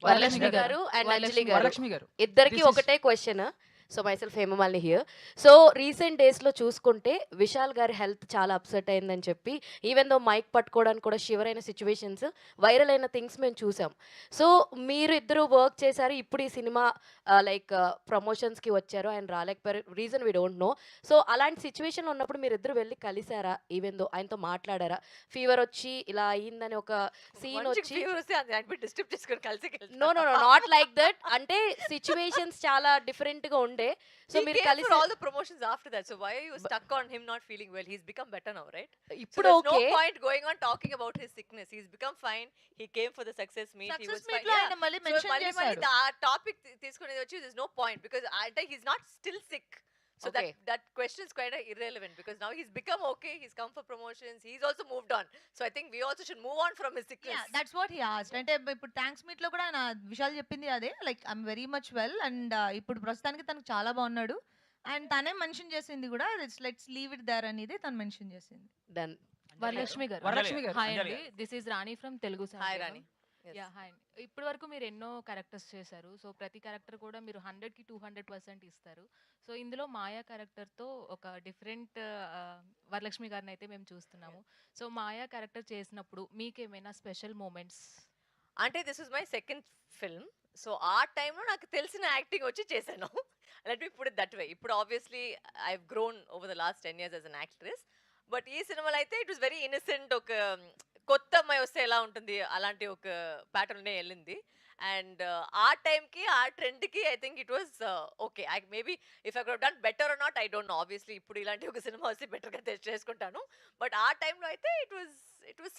వరలక్ష్మి గారు అండ్ అంజలి గారు ఇద్దరికి This is- ఒకటే question. So myself Hemamalini here. So recent డేస్లో చూసుకుంటే విశాల్ గారి హెల్త్ చాలా అప్సెట్ అయిందని చెప్పి, ఈవెన్ దో మైక్ పట్టుకోవడానికి కూడా షివర్ అయిన సిచ్యువేషన్స్, వైరల్ అయిన థింగ్స్ మేము చూసాం. సో మీరు ఇద్దరు వర్క్ చేశారు, ఇప్పుడు ఈ సినిమా లైక్ ప్రమోషన్స్కి వచ్చారు, ఆయన రాలేకపోయారు, reason we don't know. So అలాంటి సిచ్యువేషన్లో ఉన్నప్పుడు మీరు ఇద్దరు వెళ్ళి కలిసారా, ఈవెన్ దో ఆయనతో మాట్లాడారా? ఫీవర్ వచ్చి ఇలా అయ్యిందని ఒక సీన్ వచ్చి నో నాట్ లైక్ దట్. అంటే సిచ్యువేషన్స్ చాలా డిఫరెంట్గా ఉండే ఉండే. సో He మీరు came for కలిసి all the promotions after that. So why are you stuck on him not feeling well? He's become better now, right? So ఇప్పుడు there's no okay. point going on talking about his sickness. He's become fine. He came for the success meet. He success was meet fine. లో Yeah. ఆయన మళ్ళీ So mention మళ్ళీ చేశాడు. ఆ topic తీసుకునేది వచ్చి there's no point because he's not still sick. So Okay. that question is quite irrelevant because now he's become okay. He's come for promotions. He's also moved on. So I think we also should move on from his sickness. That's what he asked. అంటే ఇప్పుడు thanks meet లో కూడా ఆయన విషయాలు చెప్పింది అదే, like I'm very much well and ఇప్పుడు ప్రస్తుతానికి తనకు చాలా బాగున్నాడు. అండ్ తనే మెన్షన్ చేసింది కూడా లెట్స్ లీవ్ ఇట్ దేర్ అనేది తను మెన్షన్ చేసింది. డన్. వరలక్ష్మి గారు. వరలక్ష్మి గారు. హాయ్ అంజలి అండి, గారు. This is Rani from Telugu Hi, సంగీతం. Rani. Yes. యా హాయ్ అండి. ఇప్పటి వరకు మీరు ఎన్నో క్యారెక్టర్స్ చేశారు. సో ప్రతి క్యారెక్టర్ కూడా మీరు 100కి 200% ఇస్తారు. సో ఇందులో మాయా క్యారెక్టర్తో ఒక డిఫరెంట్ వరలక్ష్మి గారిని అయితే మేము చూస్తున్నాము. సో మాయా క్యారెక్టర్ చేసినప్పుడు మీకేమైనా స్పెషల్ మూమెంట్స్? అంటే this is my second film. So ఆ టైంలో నాకు తెలిసిన యాక్టింగ్ వచ్చి చేశాను. Let me put it that way. ఇప్పుడు obviously I have grown over the last 10 years as an actress. But ఈ సినిమాలో అయితే ఇట్ వాస్ వెరీ ఇన్నసెంట్. ఒక కొత్త అమ్మాయి వస్తే ఎలా ఉంటుంది అలాంటి ఒక ప్యాటర్న్నే వెళ్ళింది. అండ్ ఆ టైంకి ఆ ట్రెండ్కి I think it was okay. I maybe if I could done better or not I don't know. Obviously ఇప్పుడు ఇలాంటి ఒక సినిమా వస్తే బెటర్గా చేసుకుంటాను. బట్ ఆ టైంలో అయితే it was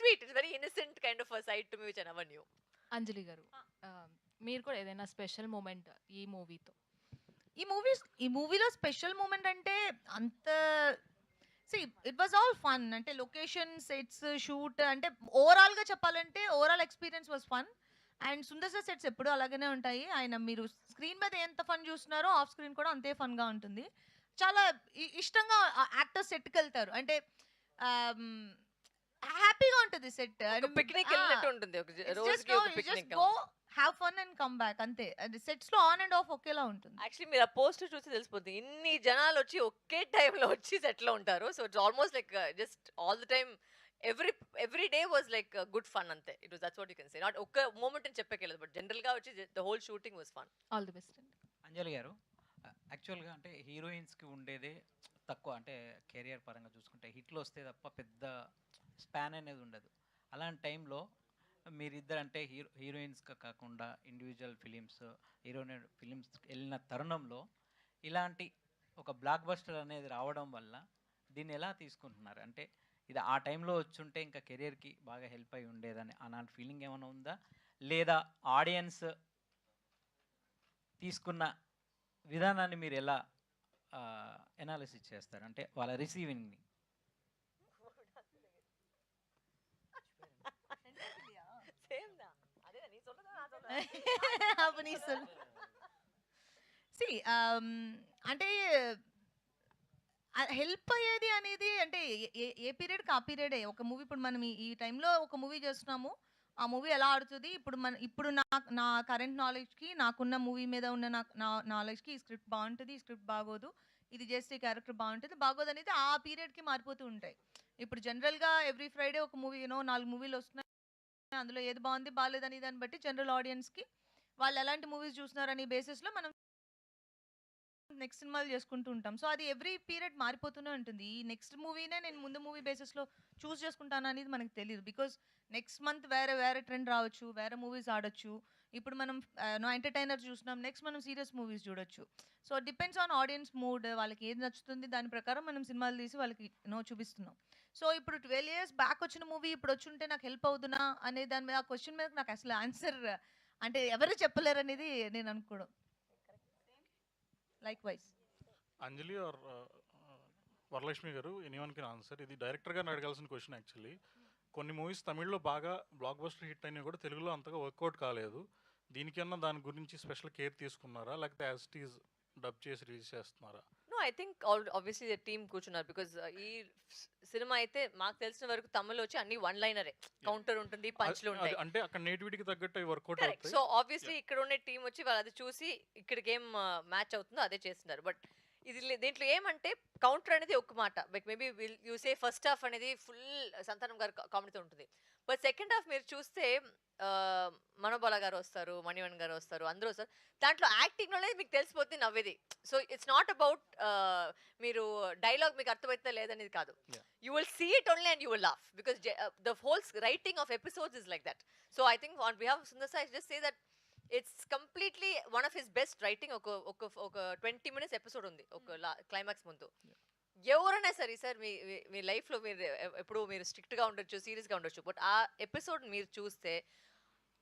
sweet. It's very innocent kind of side to me which I never knew. Anjali garu, మీరు కూడా ఏదైనా స్పెషల్ మూమెంట్ ఈ మూవీతో? ఈ మూవీలో స్పెషల్ మూమెంట్ అంటే అంత ఇట్ వాజ్ ఆల్ ఫన్. అంటే లొకేషన్ సెట్స్ షూట్ అంటే ఓవరాల్ గా చెప్పాలంటే overall experience was fun. And Sundar sir sets ఎప్పుడు అలాగనే ఉంటాయి. ఆయన మీరు స్క్రీన్ మీద ఎంత ఫన్ చూస్తున్నారో ఆఫ్ స్క్రీన్ కూడా అంతే ఫన్ గా ఉంటుంది. చాలా ఇష్టంగా యాక్టర్స్ సెట్కి వెళ్తారు. అంటే హ్యాపీగా ఉంటుంది సెట్. పిక్నిక్ వెళ్ళినట్టు ఉంటుంది. ఒక రోజుకి ఒక picnic. Go have fun and come back అంతే. సెట్స్ లో ఆన్ అండ్ ఆఫ్ ఒకేలా ఉంటుంది. యాక్చువల్లీ మీరు ఆ పోస్టర్ చూసి తెలిసిపోతుంది ఇన్ని జనాలు వచ్చి ఒకే టైంలో వచ్చి సెట్ లో ఉంటారు. So it's almost like just all the time every day was like good fun అంతే. It was that's what you can say. Not ఒక్క మూమెంట్ అని చెప్పగలదు బట్ జనరల్ గా వచ్చి the whole shooting was fun. All the best అండి. అంజలి గారు, యాక్చువల్గా అంటే హీరోయిన్స్కి ఉండేదే తక్కువ. అంటే కెరియర్ పరంగా చూసుకుంటే హిట్లు వస్తే తప్ప పెద్ద స్పాన్ అనేది ఉండదు. అలాంటి టైంలో మీరిద్దరు అంటే హీరోయిన్స్గా కాకుండా ఇండివిజువల్ హీరోయిన్ ఫిలిమ్స్ వెళ్ళిన తరుణంలో ఇలాంటి ఒక బ్లాక్ బస్టర్ అనేది రావడం వల్ల దీన్ని ఎలా తీసుకుంటున్నారు? అంటే ఇది ఆ టైంలో వచ్చుంటే ఇంకా కెరియర్కి బాగా హెల్ప్ అయి ఉండేదని అలాంటి ఫీలింగ్ ఏమైనా ఉందా? లేదా ఆడియన్స్ తీసుకున్న విధానాన్ని మీరు ఎలా ఎనాలిసిస్ చేస్తారు? అంటే వాళ్ళ రిసీవింగ్ని. అంటే హెల్ప్ అయ్యేది అనేది అంటే ఏ పీరియడ్కి ఆ పీరియడే. ఒక మూవీ ఇప్పుడు మనం ఈ టైంలో ఒక మూవీ చేస్తున్నాము, ఆ మూవీ ఎలా ఆడుతుంది ఇప్పుడు నా కరెంట్ నాలెడ్జ్కి నాకున్న మూవీ మీద ఉన్న నా నాలెడ్జ్కి ఈ స్క్రిప్ట్ బాగుంటుంది, ఈ స్క్రిప్ట్ బాగోదు, ఇది చేస్తే ఈ క్యారెక్టర్ బాగుంటుంది బాగోదు అనేది ఆ పీరియడ్కి మారిపోతూ ఉంటాయి. ఇప్పుడు జనరల్గా ఎవ్రీ ఫ్రైడే ఒక మూవీ 4 మూవీలు వస్తున్నాయి, అందులో ఏది బాగుంది బాగాలేదని దాన్ని బట్టి జనరల్ ఆడియన్స్కి వాళ్ళు ఎలాంటి మూవీస్ చూస్తున్నారని బేసిస్లో మనం నెక్స్ట్ సినిమాలు చేసుకుంటూ ఉంటాం. సో అది ఎవ్రీ పీరియడ్ మారిపోతూనే ఉంటుంది. ఈ నెక్స్ట్ మూవీనే నేను ముందు మూవీ బేసిస్లో చూస్ చేసుకుంటాను అనేది మనకు తెలియదు. బికాజ్ నెక్స్ట్ మంత్ వేరే ట్రెండ్ రావచ్చు, వేరే మూవీస్ ఆడొచ్చు. ఇప్పుడు మనం ఎంటర్టైనర్ చూస్తున్నాం, నెక్స్ట్ మనం సీరియస్ మూవీస్ చూడొచ్చు. So depends on audience mood, వాళ్ళకి ఏది నచ్చుతుంది దాని ప్రకారం మనం సినిమాలు తీసి వాళ్ళకి చూపిస్తున్నాం. సో ఇప్పుడు 12 years బ్యాక్ వచ్చిన మూవీ ఇప్పుడు వచ్చి ఉంటే నాకు హెల్ప్ అవుతున్నా అనే దాని మీద ఆ క్వశ్చన్ మీద నాకు అసలు ఆన్సర్ అంటే ఎవరు చెప్పలేరు అనేది నేను అనుకోవడం. Likewise. అంజలి ఆర్ వరలక్ష్మి గారు, ఎనీవన్ కెన్ ఆన్సర్. ఇది డైరెక్టర్ గారిని అడగాల్సిన క్వశ్చన్ యాక్చువల్లీ. కొన్ని మూవీస్ తమిళ్లో బాగా బ్లాక్ బస్టర్ హిట్ అయినా కూడా తెలుగులో అంతగా వర్కౌట్ కాలేదు. దీనికన్నా దాని గురించి స్పెషల్ కేర్ తీసుకున్నారా, లేకపోతే యాజ్ ఇట్ ఈజ్ డబ్ చేసి రిలీజ్ చేస్తున్నారా? No, I think obviously the team కూర్చున్నారు. బికాజ్ ఈ సినిమా అయితే మాకు తెలిసిన వరకు తమిళ్ వచ్చి అన్ని వన్ లైనరే, కౌంటర్ ఉంటుంది, పంచ్లు ఉంటాయి. అంటే అక్కడ నేటివిటీకి తగ్గట్టు వర్కౌట్ అవుతాయి. సో ఆబ్వియస్లీ ఇక్కడ ఉండే టీం వచ్చి వాళ్ళు అది చూసి ఇక్కడికి ఏం మ్యాచ్ అవుతుందో అదే చేస్తున్నారు. బట్ దీంట్లో ఏమంటే కౌంటర్ అనేది ఒక మాట, but maybe you say first half అనేది ఫుల్ సంతానం గారు కామెడీతో ఉంటుంది. బట్ సెకండ్ హాఫ్ మీరు చూస్తే మనోబాల గారు వస్తారు, మణివన్ గారు వస్తారు, అందరూ వస్తారు. దాంట్లో యాక్టింగ్లోనే మీకు తెలిసిపోతుంది నవ్వేది. సో ఇట్స్ నాట్ అబౌట్ మీరు డైలాగ్ మీకు అర్థమవుతుందా లేదనేది కాదు. You will see it only and you will laugh because the whole writing of episodes is like that. So I think on behalf of Sundar Sai just say that it's completely one of his best writing. ఒక 20 minutes episode ఉంది ఒక climax ముందు. ఎవరైనా సరే sir మీ లైఫ్లో మీరు ఎప్పుడు మీరు స్ట్రిక్ట్గా ఉండొచ్చు, సీరియస్గా ఉండొచ్చు, బట్ ఆ ఎపిసోడ్ మీరు చూస్తే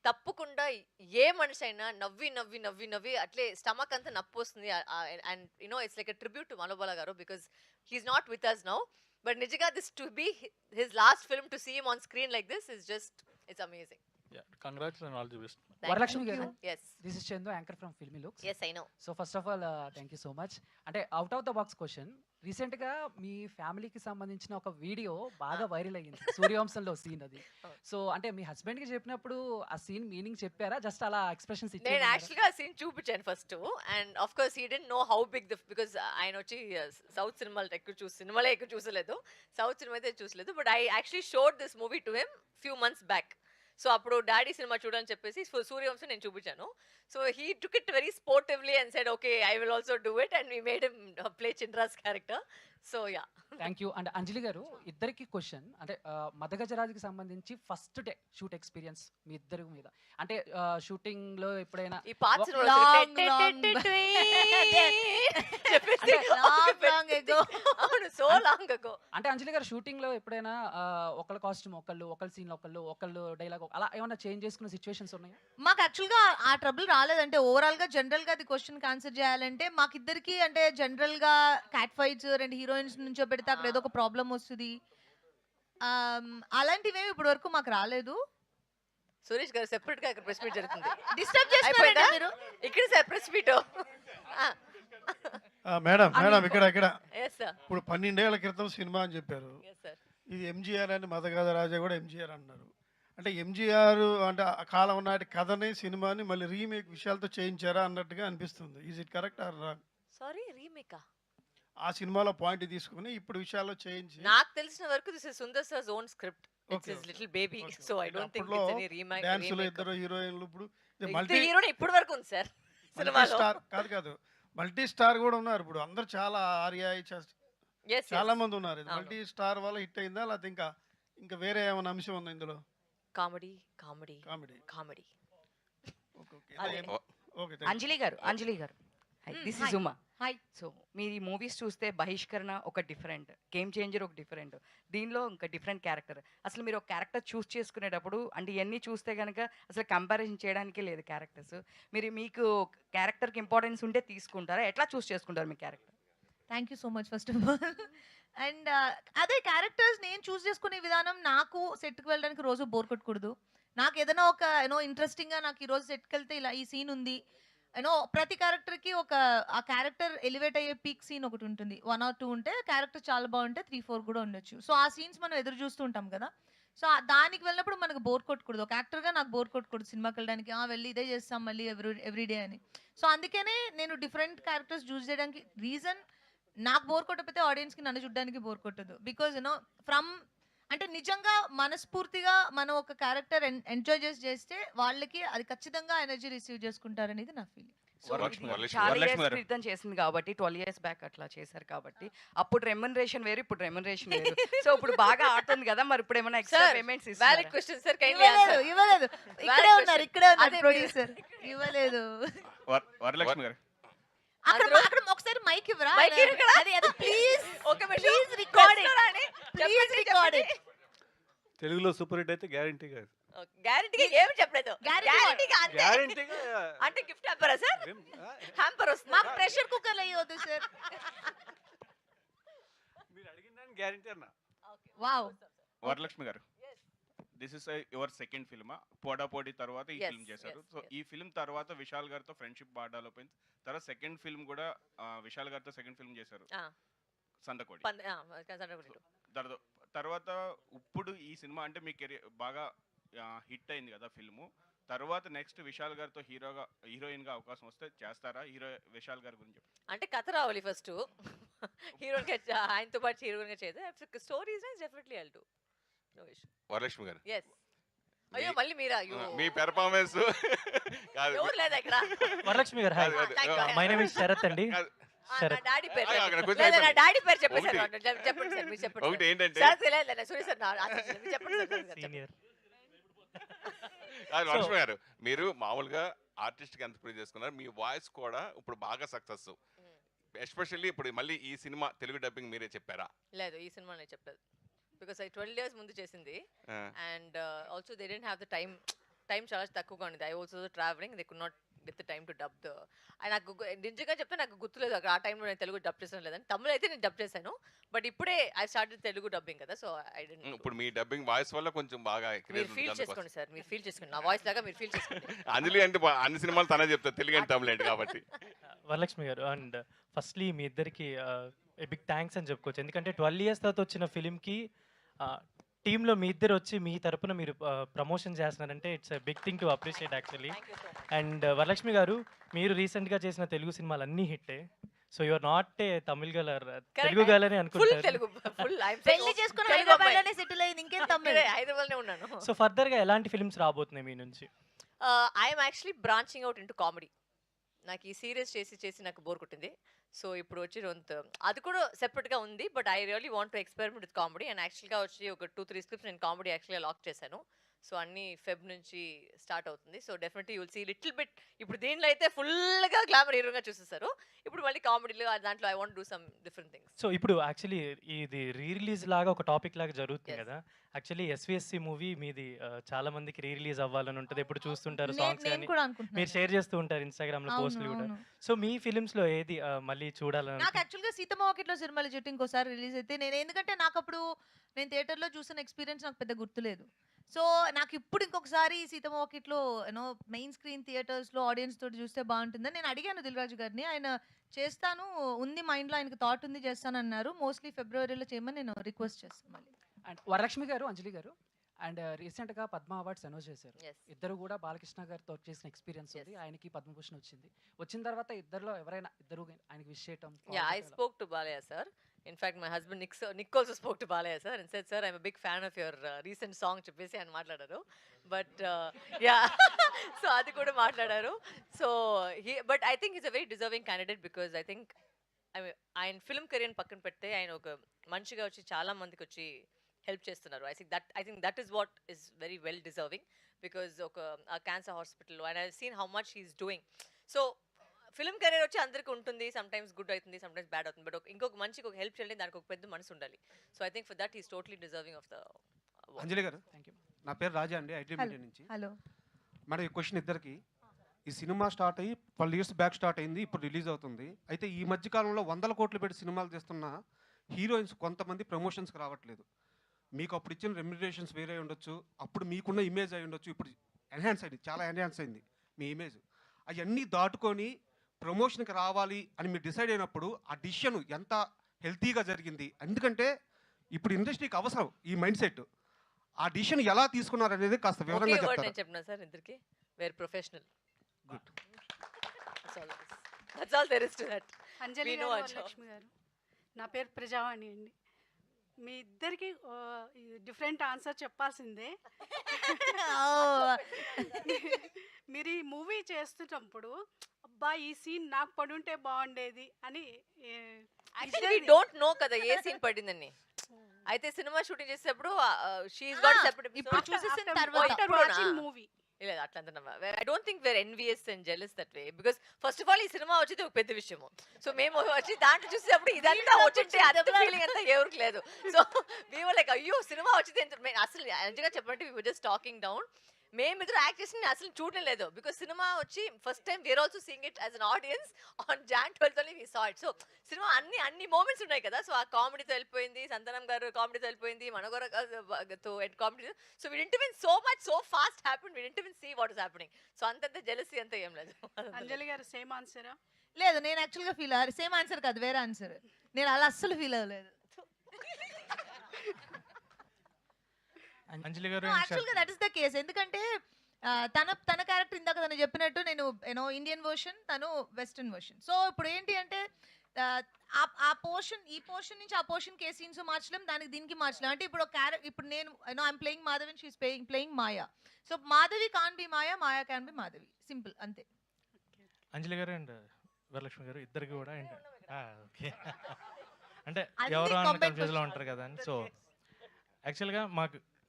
తప్పకుండా ఏ మనిషి అయినా నవ్వి నవ్వి నవ్వి నవ్వి అట్లే స్టమక్ అంతా నొప్పి వస్తుంది. And you know it's like a tribute to Manobala garu because he's not with us now. But నిజంగా this to be his last film to see him on screen like this is just it's amazing. Congrats and all the best. Varalakshmi garu, Yes. This is Chandu, anchor from Filmy Looks. Yes, I know. So first of all thank you so much. అంటే out of the box question, రీసెంట్గా మీ ఫ్యామిలీకి సంబంధించిన ఒక video బాగా viral అయ్యింది, సూర్యవంశంలో scene అది. So అంటే మీ హస్బెండ్కి చెప్పినప్పుడు ఆ సీన్ మీనింగ్ చెప్పారా, జస్ట్ అలా ఎక్స్ప్రెషన్స్ నేను ఇచ్చారా? యాక్చువల్గా ఆ సీన్ చూపించాను first, and of course he didn't know how big the, because ఆయన వచ్చి సౌత్ సినిమాలు సినిమాలే ఎక్కువ చూసలేదు, సౌత్ సినిమా అయితే చూసలేదు. But I actually showed this movie to him few months back. So అప్పుడు డాడీ సినిమా చూడని చెప్పేసి సూర్యవంశం నేను చూపించాను. So he took it very sportively and said okay I will also do it, and we made him play చింద్రాస్ character. So yeah, thank you. And Anjali garu, ఇద్దరికి question, అంటే మదగజరాజుకి సంబంధించి ఫస్ట్ డే షూట్ ఎక్స్పీరియన్స్ మీ ఇద్దరి మీద, అంటే షూటింగ్ లో ఎప్పుడైనా ఈ పార్ట్స్ అవును, సో లాంగ్ అగో. అంటే అంజలి గారు షూటింగ్ లో ఎప్పుడైనా ఒకళ్ళ కాస్ట్యూమ్ ఒకళ్ళ సీన్ ఒకళ్ళు డైలాగ్ అలా ఏమైనా చేంజ్ చేసుకున్న సిచ్యువేషన్స్ ఉన్నాయా? మాకు యాక్చువల్గా ఆ ట్రబుల్ రాలేదంటే ఓవరాల్ గా జనరల్ గా అది క్వశ్చన్ ఆన్సర్ చేయాలంటే మాకిద్దరికి అంటే జనరల్ గా క్యాట్ ఫైట్స్ రెండు హీరోయిన్స్ నుంచో పెడితే అక్కడ ఏదో ఒక ప్రాబ్లం వస్తుంది, అలాంటివి ఇప్పటి వరకు మాకు రాలేదు. సురేష్ గారు సెపరేట్ గా ఇక్కడ ప్రెస్ మీట్ జరుగుతుంది, డిస్టర్బ్ చేస్తారా మీరు? ఇక్కడ సార్ ప్రెస్ మీట్. మేడం ఇక్కడ ఎస్ సార్, ఇప్పుడు 12 ఏళ్ల క్రితం సినిమా అని చెప్పారు. Yes sir. ఇది ఎంజీఆర్ అని మదగద రాజా కూడా ఎంజీఆర్ అన్నారు. అంటే ఎంజీఆర్ అంటే ఆ కాలం నాటి కథని సినిమాని మళ్ళీ రీమేక్ విషయాలతో చేయించారా అన్నట్టుగా అనిపిస్తుంది. Is it correct or wrong? Sorry, రీమేకా? ఆ సినిమాలో పాయింట్ తీసుకుని ఇప్పుడు విషయాల్లో చేయించి, నాకు తెలిసిన వరకు this is Sundar sir's own script, it's his little baby, so I don't think it's any remake. డాన్సులు ఇద్దరు హీరోయిన్లు, ఇప్పుడు మల్టీ హీరో ఇప్పటి వరకు ఉంది సార్ సినిమాలో. స్టార్ కాదు మల్టీ స్టార్ కూడా ఉన్నారు. ఇప్పుడు అందరు చాలా ఆర్యా చాలా మంది ఉన్నారు. మల్టీ స్టార్ వల్ల హిట్ అయిందా, లేకపోతే ఇంకా వేరే ఏమైనా అంశం ఉందా ఇందులో? కామెడీ. అంజలి గారు this is Uma. Hi. So మీరు ఈ మూవీస్ చూస్తే బహిష్కరణ ఒక డిఫరెంట్, గేమ్ చేంజర్ ఒక డిఫరెంట్, దీనిలో ఇంకా డిఫరెంట్ క్యారెక్టర్. అసలు మీరు ఒక క్యారెక్టర్ చూస్ చేసుకునేటప్పుడు అంటే ఇవన్నీ చూస్తే కనుక అసలు కంపారిజన్ చేయడానికే లేదు క్యారెక్టర్స్. మీకు క్యారెక్టర్కి ఇంపార్టెన్స్ ఉంటే తీసుకుంటారా, ఎట్లా చూస్ చేసుకుంటారు మీ character? Thank you so much first of all. And అదే క్యారెక్టర్స్ నేను చూస్ చేసుకునే విధానం, నాకు సెట్కి వెళ్ళడానికి రోజు బోర్ కొట్టకూడదు. నాకు ఏదైనా ఒక ఇంట్రెస్టింగ్గా నాకు ఈరోజు సెట్కి వెళ్తే ఇలా ఈ సీన్ ఉంది, ప్రతి క్యారెక్టర్కి ఒక ఆ క్యారెక్టర్ ఎలివేట్ అయ్యే పీక్ సీన్ ఒకటి ఉంటుంది, 1 or 2 ఉంటే క్యారెక్టర్ చాలా బాగుంటే 3-4 కూడా ఉండొచ్చు. సో ఆ సీన్స్ మనం ఎదురు చూస్తూ ఉంటాం కదా. సో దానికి వెళ్ళినప్పుడు మనకు బోర్ కొట్టకూడదు. ఒక యాక్టర్గా నాకు బోర్ కొట్టకూడదు సినిమాకి వెళ్ళడానికి, వెళ్ళి ఇదే చేస్తాం మళ్ళీ ఎవ్రీడే అని. సో అందుకనే నేను డిఫరెంట్ క్యారెక్టర్స్ చూస్ చేయడానికి రీజన్, నాకు బోర్ కొట్టకపోతే ఆడియన్స్కి నన్ను చూడడానికి బోర్ కొట్టదు. బికాజ్ ఫ్రమ్ అంటే నిజంగా మనస్ఫూర్తిగా మనం ఒక క్యారెక్టర్ ఎంజాయ్ చేస్తే వాళ్ళకి అది ఖచ్చితంగా ఎనర్జీ రిసీవ్ చేసుకుంటారనేది నా ఫీలింగ్. చాలా ఇయర్స్ క్రితం చేసింది కాబట్టి 12 years బ్యాక్ అట్లా చేశారు కాబట్టి అప్పుడు రెమ్యునరేషన్ వేరు, ఇప్పుడు రెమ్యునరేషన్ వేరు. సో ఇప్పుడు బాగా ఆడుతుంది కదా, మరి ఇప్పుడు ఏమైనా ఎక్స్ట్రా పేమెంట్స్ ఇస్తారా? Valid question sir, kindly answer. ఇవ్వలేదు, ఇక్కడే ఉన్నారు ప్రొడ్యూసర్, ఇవ్వలేదు. వరలక్ష్మి గారు అక్కడ ఒకసారి మైక్ ఇవ్వరా? Please please record. తెలుగులో సూపర్ హిట్ అయితే గ్యారంటీ కాదు. గ్యారెంటీగా ఏమి చెప్పలేదు, గ్యారెంటీగా అంటే గిఫ్ట్ హ్యాంపరా సార్? హ్యాంపర్ వస్తుంది, మాకు ప్రెషర్ కుక్కర్ అయ్యొద్దు సార్. మీరు అడిగిన దానికి గ్యారంటీ అన్న. Wow. Varalakshmi garu, this is your second film. పోటాపోటీ తర్వాత ఈ ఫిల్మ్ చేశారు. సో ఈ ఫిల్మ్ తర్వాత విశాల్ గారితో ఫ్రెండ్షిప్ బాగా డెవలప్ అయింది. తర్వాత సెకండ్ ఫిల్మ్ కూడా విశాల్ గారితో సెకండ్ ఫిల్మ్ చేశారు, సందకోడి. తర్వాత ఇప్పుడు ఈ సినిమా అంటే మీ కెరీర్ బాగా హిట్ అయింది కదా ఫిల్ము. తర్వాత నెక్స్ట్ విశాల్ గారితో హీరోయిన్ గా అవకాశం వస్తే చేస్తారా? విశాల్ గారి గురించి అంటే కథ రావాలి ఫస్ట్, హీరోయిన్ గా ఆయనతో పాటు హీరోయిన్ గా చేద్దాం. Stories definitely I'll do. Varalakshmi గారు, అయ్యో మళ్ళీ మీరా? మీ పెర్ఫార్మెన్స్ కాదు, ఎవరు లేదా ఇక్కడ? Varalakshmi garu, hi, my name is Sharath అండి. డాడీ పేరు నా డాడీ పేరు చెప్పండి సార్, చెప్పండి సార్, మీరు చెప్పండి. ఒకటి ఏంటంటే సురేష్ సార్ చెప్పండి సార్. సీనియర్. లక్ష్మి గారు, మీరు మామూలుగా ఆర్టిస్ట్కి ఎంత ప్రూవ్ చేసుకున్నారు, మీ వాయిస్ కూడా ఇప్పుడు బాగా సక్సెస్. ఎస్పెషల్లీ ఇప్పుడు మళ్ళీ ఈ సినిమా తెలుగు డబ్బింగ్ మీరే చెప్పారా? లేదు, ఈ సినిమా నేను చెప్పలేదు. బికాస్ ఐ 12 years ముందు చేసింది. And also they didn't have the time చాలా తక్కువగా ఉంది. I also travelling, they could not get the time to dub the. నాకు నిజంగా చెప్తే నాకు గుర్తులేదు అక్కడ ఆ టైంలో నేను తెలుగు డబ్ చేసాను లేదని. తమిళ అయితే నేను డబ్ చేశాను, బట్ ఇప్పుడే ఐ స్టార్ట్ తెలుగు డబ్బింగ్ కదా, సో ఐ డెంట్. ఇప్పుడు మీ డబ్బింగ్ వాయిస్ వల్ల కొంచెం బాగా మీరు ఫీల్ చేసుకోండి సార్, మీరు ఫీల్ చేసుకోండి, నా వాయిస్ లాగా మీరు ఫీల్ చేసుకోండి. అంజలి అంటే అన్ని సినిమాలు తనే చెప్తారు, తెలుగు అంటే తమిళ అంటే కాబట్టి. వరలక్ష్మి గారు, అండ్ ఫస్ట్లీ మీ ఇద్దరికి బిగ్ థ్యాంక్స్ అని చెప్పుకోవచ్చు. ఎందుకంటే 12 years తర్వాత వచ్చిన ఫిలింకి టీంలో మీ ఇద్దరు వచ్చి మీ తరపున మీరు ప్రమోషన్ చేస్తున్నారంటే it's big thing to appreciate actually. And Varalakshmi garu, మీరు రీసెంట్గా చేసిన తెలుగు సినిమాలు అన్నీ హిట్టే. So your not a Tamil girl, Telugu girl అని అనుకుంటారు. పెళ్లి చేసుకుని హైదరాబాద్లోనే సెటిల్ అయింది, ఇంకేం తమిళ, హైదరాబాద్లోనే ఉన్నాను. సో ఫర్దర్గా ఎలాంటి ఫిల్మ్స్ రాబోతున్నాయి మీ నుంచి? I'm actually branching out into comedy. నాకు ఈ సీరియస్ చేసి నాకు బోర్ కొట్టింది. సో ఇప్పుడు వచ్చి అది కూడా సెపరేట్గా ఉంది, but I really want to experiment with comedy. And యాక్చువల్గా వచ్చి ఒక 2-3 స్క్రిప్ట్స్ నేను కామెడీ యాక్చువల్గా లాక్ చేశాను. సో అన్ని ఫెబ్ నుంచి స్టార్ట్ అవుతుంది. So definitely you'll see little bit. ఇప్పుడు దీనిలో అయితే ఫుల్గా గ్లామర్ హీరోగా చూసేస్తారు, ఇప్పుడు మళ్ళీ కామెడీలో దాంట్లో I want do some different things. So ఇప్పుడు యాక్చువల్లీ ఇది రిలీజ్ లాగా ఒక టాపిక్ లాగా జరుగుతుంది కదా. యాక్చువల్లీ ఎస్విఎస్సి మూవీ మీది చాలా మందికి రిలీజ్ అవ్వాలని ఉంటుంది, ఎప్పుడు చూస్తుంటారు సాంగ్స్ కానీ మీరు షేర్ చేస్తూ ఉంటారు ఇన్స్టాగ్రామ్ లో పోస్టులు కూడా. సో మీ ఫిలిమ్స్ లో ఏది మళ్ళీ చూడాలని? నాకు యాక్చువల్గా సీతమ్మ వాకిట్లో సిరిమల్లె చెట్టు ఇంకోసారి రిలీజ్ అయితే ఎందుకంటే నాకు అప్పుడు నేను థియేటర్లో చూసిన ఎక్స్పీరియన్స్ నాకు పెద్ద గుర్తులేదు. సో నాకు ఇప్పుడు ఇంకొకసారి సీతమ్మ వాకిట్లో మెయిన్ స్క్రీన్ థియేటర్స్లో ఆడియన్స్ తోటి చూస్తే బాగుంటుందని నేను అడిగాను దిల్ రాజు గారిని. ఆయన చేస్తాను ఉంది, మైండ్లో ఆయనకు థాట్ ఉంది, చేస్తాను అన్నారు. మోస్ట్లీ ఫిబ్రవరిలో చేయమని నేను రిక్వెస్ట్ చేస్తాను మళ్ళీ. అండ్ వరలక్ష్మి గారు, అంజలి గారు, అండ్ రీసెంట్గా పద్మ అవార్డ్స్ అనౌన్స్ చేశారు. ఇద్దరు కూడా బాలకృష్ణ గారితో చేసిన ఎక్స్పీరియన్స్ ఉంది, ఆయనకి పద్మభూషణ్ వచ్చింది. వచ్చిన తర్వాత ఇద్దరులో ఎవరైనా ఇద్దరు ఆయనకి విష్ చేయటం? I spoke to Balayya sir. In fact, my husband Nick also spoke to Balaya sir and said, sir, I'm a big fan of your recent song చెప్పేసి ఆయన మాట్లాడారు. బట్ సో అది కూడా మాట్లాడారు. So but I think is a very deserving candidate, because I think ఆయన film career పక్కన పెడితే ఆయన ఒక మనిషిగా వచ్చి చాలా మందికి వచ్చి హెల్ప్ చేస్తున్నారు. I think that is what is very well deserving, because ఒక క్యాన్సర్ హాస్పిటల్లో and I seen how much he's doing. So film career వచ్చి అందరికీ ఉంటుంది, సమ్ టైమ్స్ గుడ్ అవుతుంది, సమ్ టైమ్స్ బ్యాడ్ అవుతుంది, బట్ ఇంకొక మనిషికి ఒక హెల్ప్ చేయాలి, దానికి ఒక పెద్ద మనసు ఉండాలి. So I think for that is totally deserving of the. Anjali garu, నా పేరు రాజా అండి, ఐటీ మీడియా నుంచి. హలో మేడం, ఈ క్వశ్చన్ ఇద్దరికి. ఈ సినిమా స్టార్ట్ అయ్యి 12 years బ్యాక్ స్టార్ట్ అయింది, ఇప్పుడు రిలీజ్ అవుతుంది. అయితే ఈ మధ్య కాలంలో 100 కోట్లు పెట్టి సినిమాలు తీస్తున్న హీరోయిన్స్ కొంతమంది ప్రమోషన్స్కి రావట్లేదు. మీకు అప్పుడు ఇచ్చిన రెమ్యునరేషన్స్ వేరే ఉండొచ్చు, అప్పుడు మీకున్న ఇమేజ్ అయి ఉండొచ్చు, ఇప్పుడు ఎన్హాన్స్ అయింది, చాలా ఎన్హాన్స్ అయింది మీ ఇమేజ్. అవన్నీ దాటుకొని ప్రమోషన్కి రావాలి అని మీరు డిసైడ్ అయినప్పుడు ఆ డిసిషన్ ఎంత హెల్తీగా జరిగింది? ఎందుకంటే ఇప్పుడు ఇండస్ట్రీకి అవసరం ఈ మైండ్ సెట్. ఆ డిసిషన్ ఎలా తీసుకున్నారు అనేది కాస్త వివరంగా చెప్తారా? చెప్పినా సార్, ఇద్దరికి were professional. Good, that's all there is to that. Anjali garu, Varalakshmi గారు, నా పేరు ప్రజావాణి అండి. మీ ఇద్దరికి డిఫరెంట్ ఆన్సర్ చెప్పాల్సిందే. మీరు ఈ మూవీ చేస్తున్నప్పుడు అబ్బా ఈ సీన్ నాకు పడుంటే బాగుండేది అని డోంట్ నో కదా ఏ సీన్ పడిందని. అయితే సినిమా షూటింగ్ చేసేటప్పుడు షీఈస్ గాట్ సెపరేట్. ఇప్పుడు చూసేసిన తర్వాత మూవీ లేదు అట్లా. I don't think where envious and jealous that way, because first of all ఈ సినిమా వచ్చేది ఒక పెద్ద విషయము. సో మేము వచ్చి దాంట్లో చూసేటప్పుడు ఇదంతా వచ్చింటే అంత ఫీలింగ్ అంతా ఎవరికి లేదు. సో వీ వర్ లైక్ అయ్యో సినిమా వచ్చింది అసలు నిజంగా చెప్పంటే we were just talking down. మేమిద్దరు యాక్ట్ చేసి అసలు చూడడం లేదు, బికాస్ సినిమా వచ్చి first time we are also seeing it as an audience on Jan 12th only we saw it. So సినిమా అన్ని మూమెంట్స్ ఉన్నాయి కదా. సో ఆ కామెడీతో వెళ్ళిపోయింది, సంతనం గారు కామెడీతో వెళ్ళిపోయింది, మనోగరతో కామెడీ. So we didn't even so much so fast happen, we didn't even see what is happening. So అంతంత జెలసీ అంతా ఏం లేదు. అంజలి గారు సేమ్ ఆన్సరా? లేదు, నేను యాక్చువల్గా ఫీల్ అయ్యారు. సేమ్ ఆన్సర్ కాదు, వేరే ఆన్సర్. నేను అలా అస్సలు ఫీల్ అవ్వలేదు. అంజలి గారు, యాక్చువల్గా దట్ ఇస్ ద కేస్. ఎందుకంటే తన క్యారెక్టర్ ఇందాక తను చెప్పినట్టు నేను ఇండియన్ వర్షన్, తను వెస్టర్న్ వర్షన్. సో ఇప్పుడు ఏంటి అంటే ఆ పోర్షన్ ఈ పోర్షన్ నుంచి ఆ పోర్షన్కి ఏ సీన్స్ మార్చలేం, దానికి దీనికి మార్చలేం. అంటే ఇప్పుడు ఇప్పుడు నేను I'm playing Madhavi and she's playing Maya. So Madhavi can be Maya, Maya can be Madhavi, simple అంతే. అంజలి గారు అండ్ వరలక్ష్మి గారు ఇద్దరికి కూడా ఓకే అంటే ఎవరు కన్ఫ్యూజ్లో ఉంటారు కదా అని. సో యాక్చువల్గా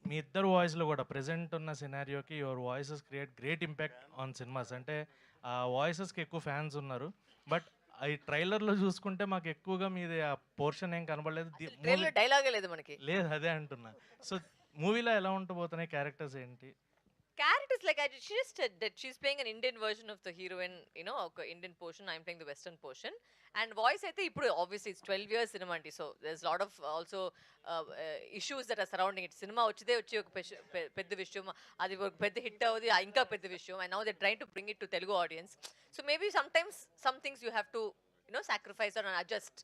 మీ ఇద్దరు వాయిస్లో కూడా ప్రెసెంట్ ఉన్న సినారియోకి your voices create great impact on cinemas. అంటే ఆ వాయిసెస్కి ఎక్కువ ఫ్యాన్స్ ఉన్నారు. బట్ ఈ ట్రైలర్లో చూసుకుంటే మాకు ఎక్కువగా మీది ఆ పోర్షన్ ఏం కనబడలేదు. ట్రైలర్ డైలాగే లేదు మనకి. లేదు, అదే అంటున్నా. సో మూవీలో ఎలా ఉండబోతున్నాయి క్యారెక్టర్స్ ఏంటి? Characters like she just said that she's playing an Indian version of the heroine, you know, ఒక Indian portion, I'm playing the Western portion. And voice అయితే ఇప్పుడు obviously it's 12 years cinema అండి, so there's lot of also issues that are surrounding it. Cinema వచ్చే ఒక పెద్ద విషయం, అది ఒక పెద్ద హిట్ అవుది, ఇంకా పెద్ద విషయం, and now they're trying to bring it to Telugu audience. So maybe sometimes some things you have to, you know, sacrifice or adjust.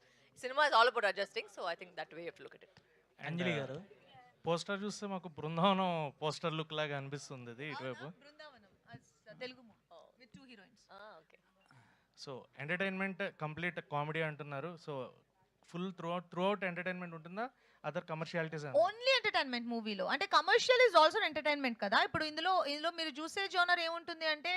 Cinema is all about adjusting, so I think that way you have to look at it. అంజలి గారు, poster చూస్తే మాకు Brindavanam poster look లాగా అనిపిస్తుంది ఇది ఇటువైపు. Telugu with 2 heroines. Okay. So entertainment complete comedy అంటున్నారు. So full throughout entertainment ఉంటుందా, other commercialities? Only entertainment మూవీలో. అంటే కమర్షియల్ ఈజ్ ఆల్సో ఎంటర్టైన్మెంట్ కదా. ఇప్పుడు ఇందులో మీరు చూసే జోనర్ ఏముంటుంది అంటే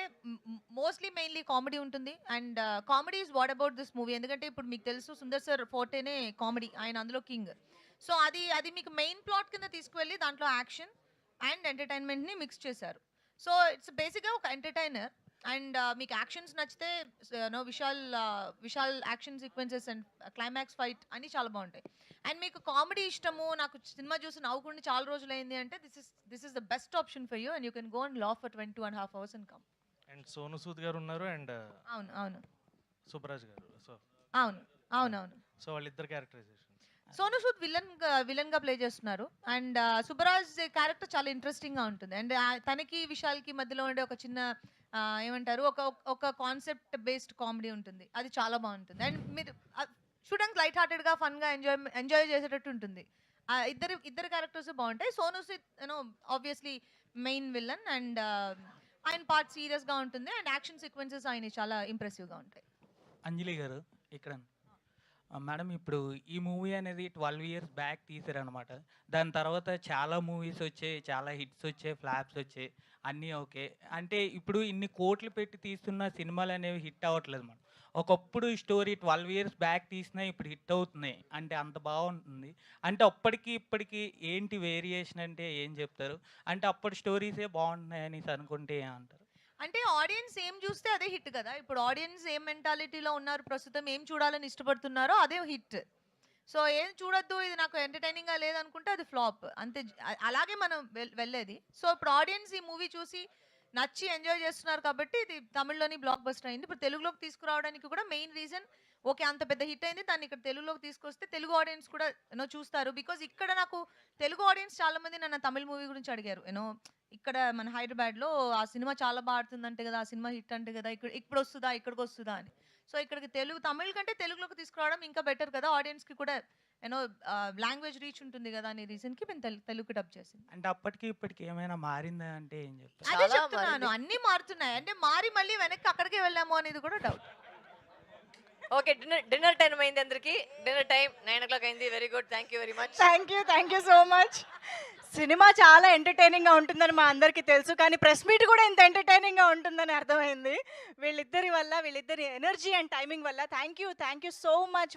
మోస్ట్లీ మెయిన్లీ కామెడీ ఉంటుంది. And comedy is what about this movie. ఎందుకంటే ఇప్పుడు మీకు తెలుసు సుందర్ సార్ ఫోర్టేనే కామెడీ, ఆయన అందులో కింగ్. సో అది మీకు మెయిన్ ప్లాట్ కింద తీసుకువెళ్ళి దాంట్లో యాక్షన్ అండ్ ఎంటర్టైన్మెంట్ని మిక్స్ చేశారు. సో ఇట్స్ బేసిక్గా ఒక ఎంటర్టైనర్. అండ్ మీకు యాక్షన్స్ నచ్చితే Vishal action sequences and climax fight అన్నీ చాలా బాగుంటాయి. అండ్ మీకు కామెడీ ఇష్టము, నాకు సినిమా చూసి నవ్వుకుంటే చాలా రోజులైంది అంటే this is the best option for you. And you can go and laugh for 22.5 hours and come. And Sonu Sood గారు ఉన్నారు అండ్ అవును సుబ్రాజ్ గారు. సో అవును. సో వాళ్ళిద్దరు క్యారెక్టరైజేషన్. సోను సూద్ విలన్ గా ప్లే చేస్తున్నారు. అండ్ సుబ్బరాజ్ క్యారెక్టర్ చాలా ఇంట్రెస్టింగ్ గా ఉంటుంది. అండ్ తనకి విశాల్కి మధ్యలో ఉండే ఒక చిన్న ఏమంటారు ఒక కాన్సెప్ట్ బేస్డ్ కామెడీ ఉంటుంది, అది చాలా బాగుంటుంది. అండ్ మీరు చూడడానికి లైట్ హార్టెడ్ గా ఫన్ గా ఎంజాయ్ చేసేటట్టు ఉంటుంది. ఇద్దరు క్యారెక్టర్స్ బాగుంటాయి. Sonu Sood obviously main villain and ఆయన పార్ట్ సీరియస్ గా ఉంటుంది. అండ్ యాక్షన్ సీక్వెన్సెస్ ఆయన చాలా ఇంప్రెసివ్ గా ఉంటాయి. అంజలి గారు ఇక్కడ మేడం, ఇప్పుడు ఈ మూవీ అనేది 12 years బ్యాక్ తీసారనమాట. దాని తర్వాత చాలా మూవీస్ వచ్చాయి, చాలా హిట్స్ వచ్చాయి, ఫ్లాప్స్ వచ్చాయి, అన్నీ ఓకే. అంటే ఇప్పుడు ఇన్ని కోట్లు పెట్టి తీస్తున్న సినిమాలు అనేవి హిట్ అవ్వట్లేదు మేడం. ఒకప్పుడు స్టోరీ 12 years బ్యాక్ తీసినా ఇప్పుడు హిట్ అవుతున్నాయి అంటే అంత బాగుంటుంది. అంటే అప్పటికి ఇప్పటికి ఏంటి వేరియేషన్ అంటే ఏం చెప్తారు? అంటే అప్పటి స్టోరీసే బాగుంటున్నాయని అనుకుంటే ఏమంటారు? అంటే ఆడియన్స్ ఏం చూస్తే అదే హిట్ కదా. ఇప్పుడు ఆడియన్స్ ఏం మెంటాలిటీలో ఉన్నారు, ప్రస్తుతం ఏం చూడాలని ఇష్టపడుతున్నారో అదే హిట్. సో ఏం చూడొద్దు, ఇది నాకు ఎంటర్టైనింగ్గా లేదనుకుంటే అది ఫ్లాప్ అంతే. అలాగే మనం వెళ్ళేది. సో ఇప్పుడు ఆడియన్స్ ఈ మూవీ చూసి నచ్చి ఎంజాయ్ చేస్తున్నారు కాబట్టి ఇది తమిళ్లోని బ్లాక్ బస్టర్ అయింది. ఇప్పుడు తెలుగులోకి తీసుకురావడానికి కూడా మెయిన్ రీజన్ ఓకే, అంత పెద్ద హిట్ అయింది, దాన్ని ఇక్కడ తెలుగులోకి తీసుకొస్తే తెలుగు ఆడియన్స్ కూడా చూస్తారు. బికాజ్ ఇక్కడ నాకు తెలుగు ఆడియన్స్ చాలా మంది నన్ను తమిళ మూవీ గురించి అడిగారు. ఇక్కడ మన హైదరాబాద్లో ఆ సినిమా చాలా బాగా ఆడుతుందంటే కదా, ఆ సినిమా హిట్ అంటే కదా, ఇప్పుడు వస్తుందా, ఇక్కడికి వస్తుందా అని. సో ఇక్కడికి తమిళ కంటే తెలుగులోకి తీసుకురావడం ఇంకా బెటర్ కదా, ఆడియన్స్కి కూడా లాంగ్వేజ్ రీచ్ ఉంటుంది కదా అనే రీజన్కి మేము తెలుగు డబ్ చేసింది. అంటే అప్పటికి ఇప్పటికి ఏమైనా మారిందా అంటే ఏం చెప్తారు? అదే చెప్తున్నాను, అన్నీ మారుతున్నాయి. అంటే మారి మళ్ళీ వెనక్కి అక్కడికే వెళ్ళాము అనేది కూడా డౌట్. ఓకే, డిన్నర్ టైం అయింది అందరికి. డిన్నర్ టైం 9 o'clock అయింది. Very good, thank you very much. Thank you so much. Cinema చాలా ఎంటర్టైనింగ్గా ఉంటుందని మా అందరికీ తెలుసు, కానీ ప్రెస్ మీట్ కూడా ఇంత ఎంటర్టైనింగ్గా ఉంటుందని అర్థమైంది వీళ్ళిద్దరి ఎనర్జీ అండ్ టైమింగ్ వల్ల. Thank you so much.